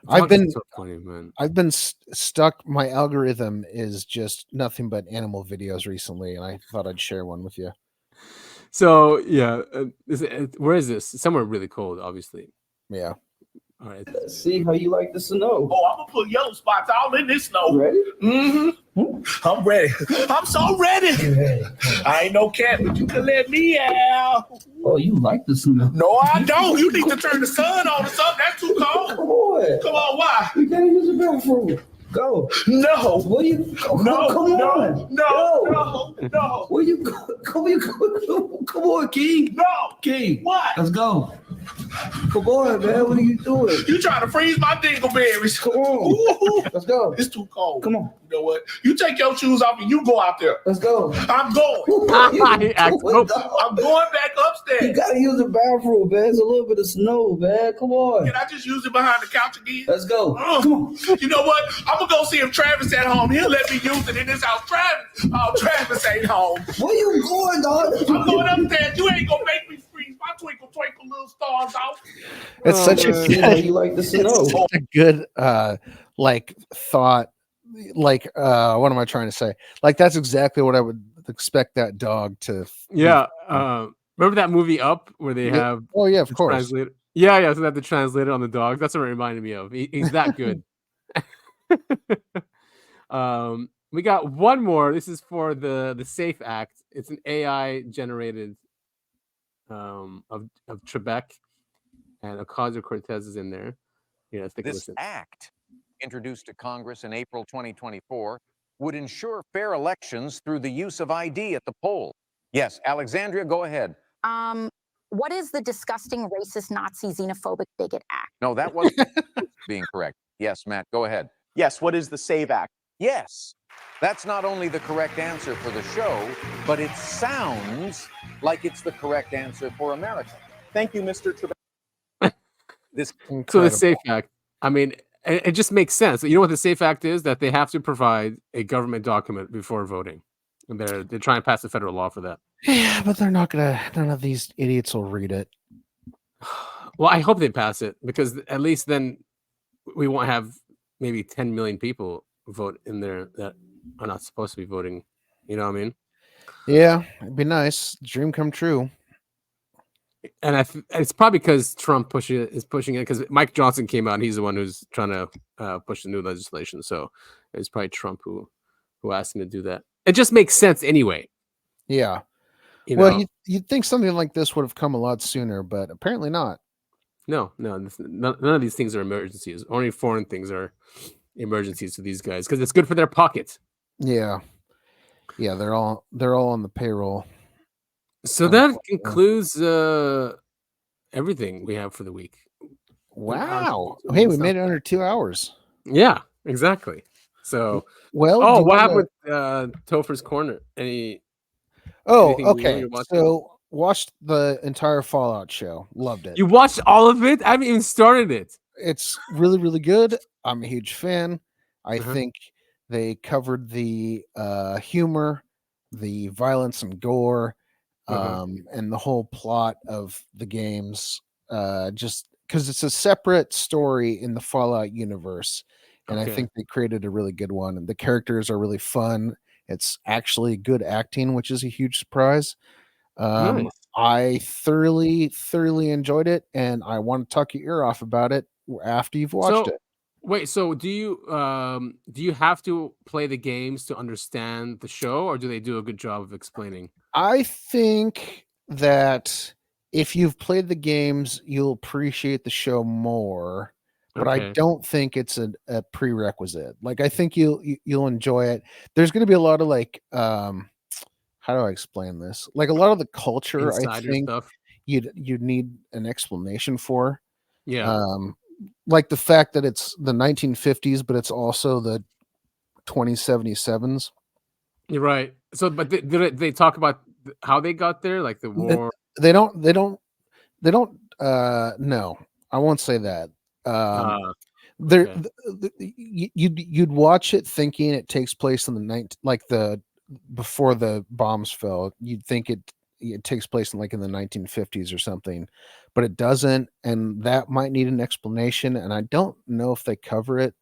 Dog is so funny, man. I've been stuck. My algorithm is just nothing but animal videos recently, and I thought I'd share one with you. So yeah, where is this? Somewhere really cold, obviously. Yeah. All right. Let's see how you like the snow. Oh, I'm gonna put yellow spots all in this snow. Ready? Mm-hmm. I'm ready. I'm so ready. I ain't no cat, but you can let me out. Oh, you like the snow? No, I don't. You need to turn the sun on or something. That's too cold. Come on. Come on, why? You gotta use the bathroom. Go. No. Where you? Come No, on. no. Where you go? Come on, King. No. King. What? Let's go. Come on, man. What are you doing? You trying to freeze my dingleberries. Come on. Let's go. It's too cold. Come on. You know what? You take your shoes off and you go out there. Let's go. I'm going. I'm going back upstairs. You gotta use the bathroom, man. It's a little bit of snow, man. Come on. Can I just use it behind the couch again? Let's go. Come on. You know what? I'm gonna go see if Travis at home. He'll let me use it in his house. Travis ain't home. Where you going, dog? I'm going upstairs. You ain't gonna make me freeze my twinkle little stars off. It's such a good, you like the snow. it's such a good like thought. Like what am I trying to say? Like that's exactly what I would expect that dog to. Yeah. Remember that movie Up where they have? Oh yeah, of course. Translator? Yeah. So they have to translate it on the dog. That's what it reminded me of. He's that good. We got one more. This is for the Safe Act. It's an AI generated of Trebek, and Ocasio-Cortez is in there. Yeah, let's take a This listen. act, introduced to Congress in April 2024, would ensure fair elections through the use of ID at the poll. Yes, Alexandria, go ahead. What is the disgusting, racist, Nazi, xenophobic, bigot act? No, that wasn't being correct. Yes, Matt, go ahead. Yes, what is the SAVE Act? Yes, that's not only the correct answer for the show, but it sounds like it's the correct answer for America. Thank you, Mr. Trebek. So the Safe Act. I mean, it just makes sense. You know what the Safe Act is? That they have to provide a government document before voting, and they're trying to pass a federal law for that. Yeah, but they're not gonna. None of these idiots will read it. Well, I hope they pass it because at least then we won't have maybe 10 million people vote in there that are not supposed to be voting. You know what I mean? Yeah, it'd be nice. Dream come true. And it's probably because Trump is pushing it because Mike Johnson came out and he's the one who's trying to push the new legislation. So it's probably Trump who asked him to do that. It just makes sense anyway. Yeah. Well, you'd think something like this would have come a lot sooner, but apparently not. No, none of these things are emergencies. Only foreign things are emergencies to these guys because it's good for their pockets. Yeah, they're all on the payroll. So that concludes everything we have for the week. Wow! Hey, we made it under 2 hours. Yeah, exactly. So, well, what happened with Topher's Corner? Okay. So watched the entire Fallout show. Loved it. You watched all of it? I haven't even started it. It's really, really good. I'm a huge fan. I think they covered the humor, the violence and gore, and the whole plot of the games. Just because it's a separate story in the Fallout universe. And I think they created a really good one. And the characters are really fun. It's actually good acting, which is a huge surprise. Nice. I thoroughly enjoyed it, and I want to talk your ear off about it after you've watched it. Wait, so do you have to play the games to understand the show, or do they do a good job of explaining? I think that if you've played the games, you'll appreciate the show more. But I don't think it's a prerequisite. Like I think you'll enjoy it. There's going to be a lot of like, how do I explain this? Like a lot of the culture, Insider I think stuff. you'd need an explanation for. Yeah. Like the fact that it's the 1950s, but it's also the 2077s. You're right. So, but did they talk about how they got there, like the war? They don't. No, I won't say that. There, okay. you'd watch it thinking it takes place in the before the bombs fell. You'd think it takes place in like in the 1950s or something, but it doesn't, and that might need an explanation. And I don't know if they cover it.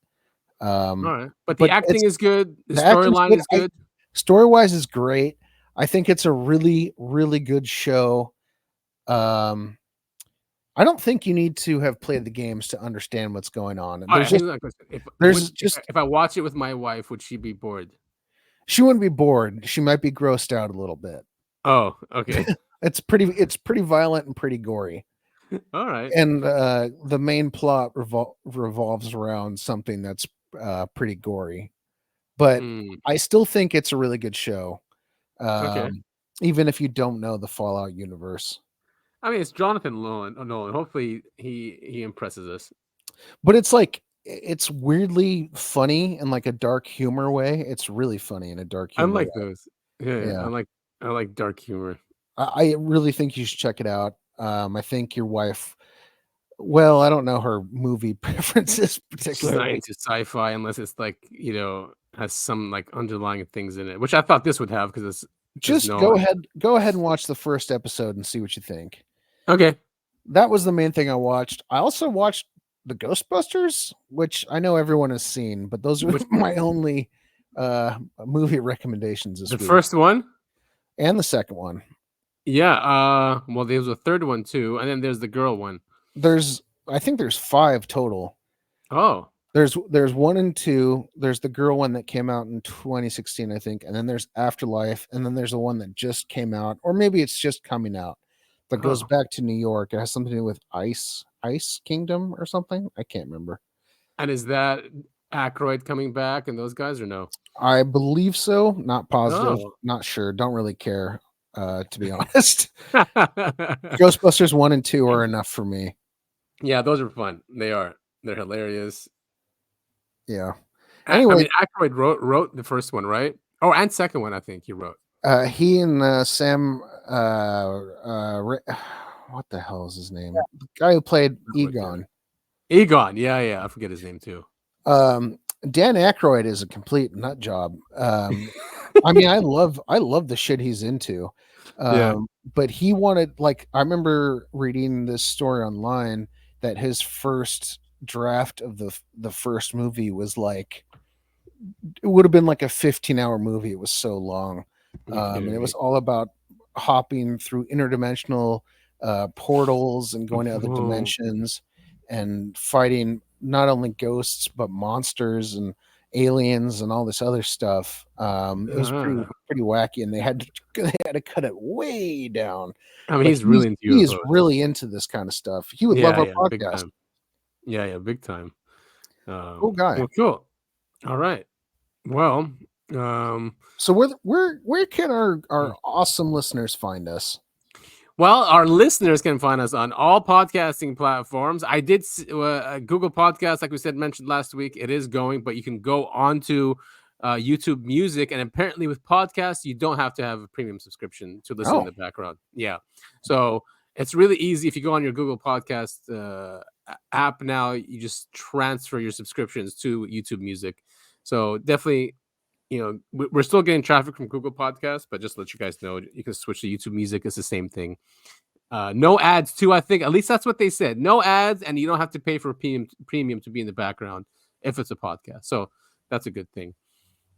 All right, but the But acting is good. The the acting's storyline good. is good. Story wise is great. I think it's a really, really good show. Um, I don't think you need to have played the games to understand what's going on. All right, There's here's just another question. If I watch it with my wife, would she be bored? she wouldn't be bored. She might be grossed out a little bit. Oh, okay. It's pretty violent and pretty gory. All right. And the main plot revolves around something that's pretty gory. But I still think it's a really good show. Okay. Even if you don't know the Fallout universe. I mean, it's Jonathan Nolan. Hopefully, he impresses us. But it's weirdly funny in like a dark humor way. It's really funny in a dark I humor like way. those. Yeah. I like dark humor. I really think you should check it out. I think your wife, well, I don't know her movie preferences She's not particularly. into sci-fi unless it's like has some like underlying things in it, which I thought this would have because it's Just go ahead and watch the first episode and see what you think. Okay. That was the main thing I watched. I also watched the Ghostbusters, which I know everyone has seen, but those are my only movie recommendations this The week. first one and the second one. Yeah. Well, there's a third one too, and then there's the girl one. I think there's 5 total. Oh. There's 1 and 2. There's the girl one that came out in 2016, I think, and then there's Afterlife, and then there's the one that just came out, or maybe it's just coming out, that goes back to New York. It has something to do with Ice Kingdom or something. I can't remember. And is that Aykroyd coming back and those guys or no? I believe so. Not positive. Oh. Not sure. Don't really care, to be honest. Ghostbusters 1 and 2 are enough for me. Yeah, those are fun. They are. They're hilarious. Yeah. Anyway, I mean, Aykroyd wrote the first one, right? Oh, and second one, I think he wrote. He and Sam. What the hell is his name? The guy who played Egon. Egon, yeah, I forget his name too. Dan Aykroyd is a complete nut job. I mean, I love the shit he's into. But he wanted, like, I remember reading this story online that his first draft of the first movie was like, it would have been like a 15-hour movie. It was so long. And it was all about hopping through interdimensional portals and going to other dimensions and fighting not only ghosts but monsters and aliens and all this other stuff. It was pretty wacky, and they had to cut it way down. I mean, he's really into he is really into this kind of stuff. He would love our podcast. Big time. Yeah, big time. Cool guy. Well, cool. All right. Well, so where can our awesome listeners find us? Well, our listeners can find us on all podcasting platforms. I did Google Podcasts, like we mentioned last week. It is going, but you can go on to YouTube Music, and apparently with podcasts, you don't have to have a premium subscription to listen in the background. Yeah, so it's really easy. If you go on your Google Podcast app now, you just transfer your subscriptions to YouTube Music. So definitely, we're still getting traffic from Google Podcasts, but just to let you guys know, you can switch to YouTube Music. It's the same thing. No ads too, I think. At least that's what they said. No ads, and you don't have to pay for premium to be in the background if it's a podcast. So that's a good thing.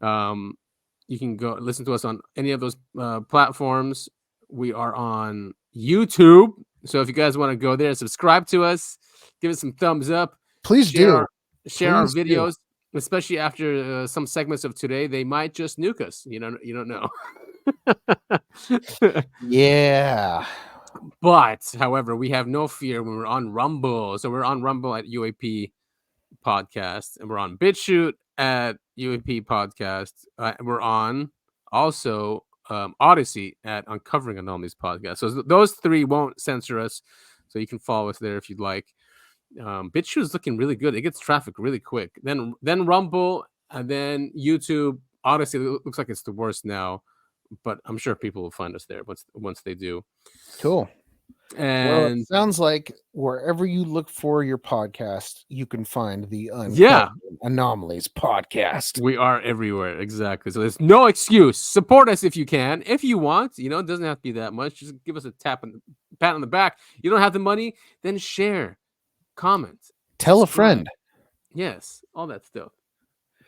You can go listen to us on any of those platforms. We are on YouTube. So if you guys want to go there and subscribe to us, give us some thumbs up. Please share our Please videos. Especially after some segments of today, they might just nuke us. You don't know. Yeah. But, however, we have no fear when we're on Rumble. So we're on Rumble at UAP Podcast, and we're on BitChute at UAP Podcast. We're on also Odyssey at Uncovering Anomalies Podcast. So those 3 won't censor us. So you can follow us there if you'd like. BitChute is looking really good. It gets traffic really quick. Then Rumble, and then YouTube. Odyssey looks like it's the worst now, but I'm sure people will find us there once they do. Cool. Well, it And sounds like wherever you look for your podcast, you can find the yeah, Anomalies podcast. we are everywhere. Exactly. So there's no excuse. Support us if you can. If you want, it doesn't have to be that much. Just give us a pat on the back. You don't have the money, then share, comment, Tell a subscribe. friend. Yes, all that stuff.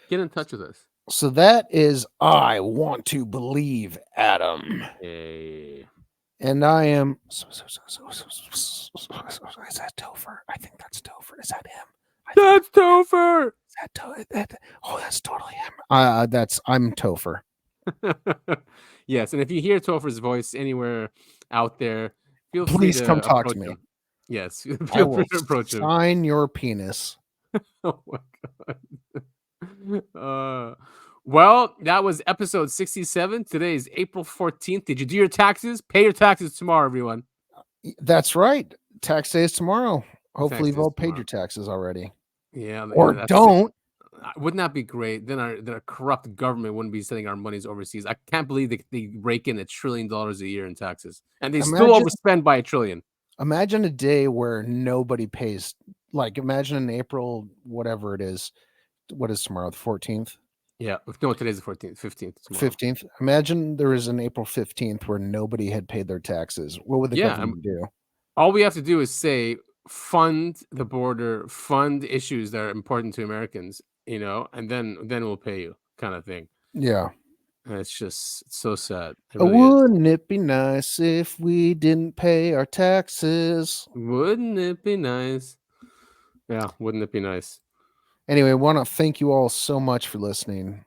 Get in touch with us. So that is I Want to Believe Adam. Hey. And I am. Is that Topher? I think that's Topher. Is that him? That's Topher. That's totally him. I'm Topher. Yes, and if you hear Topher's voice anywhere out there, feel free Please to come talk to approach me. him. Yes, I feel will free to approach him. sign your penis. Oh my god. Well, that was episode 67. Today is April 14th. Did you do your taxes? Pay your taxes tomorrow, everyone. That's right. Tax day is tomorrow. Hopefully, you've Taxes all paid tomorrow. your taxes already. Yeah, Or that's don't. Wouldn't that be great? Then our corrupt government wouldn't be sending our monies overseas. I can't believe they rake in $1 trillion a year in taxes, and they still overspend by $1 trillion. Imagine a day where nobody pays. Like, imagine in April, whatever it is. What is tomorrow? The 14th? Yeah. No, today's the 14th, 15th. 15th. Imagine there was an April 15th where nobody had paid their taxes. What would the government do? All we have to do is say, fund the border, fund issues that are important to Americans, and then we'll pay you, kind of thing. Yeah. And it's so sad. It really Wouldn't it be nice if we didn't pay our taxes? Wouldn't it be nice? Yeah, wouldn't it be nice? Anyway, I want to thank you all so much for listening.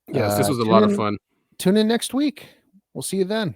Yes, this was a lot of fun. Tune in next week. We'll see you then.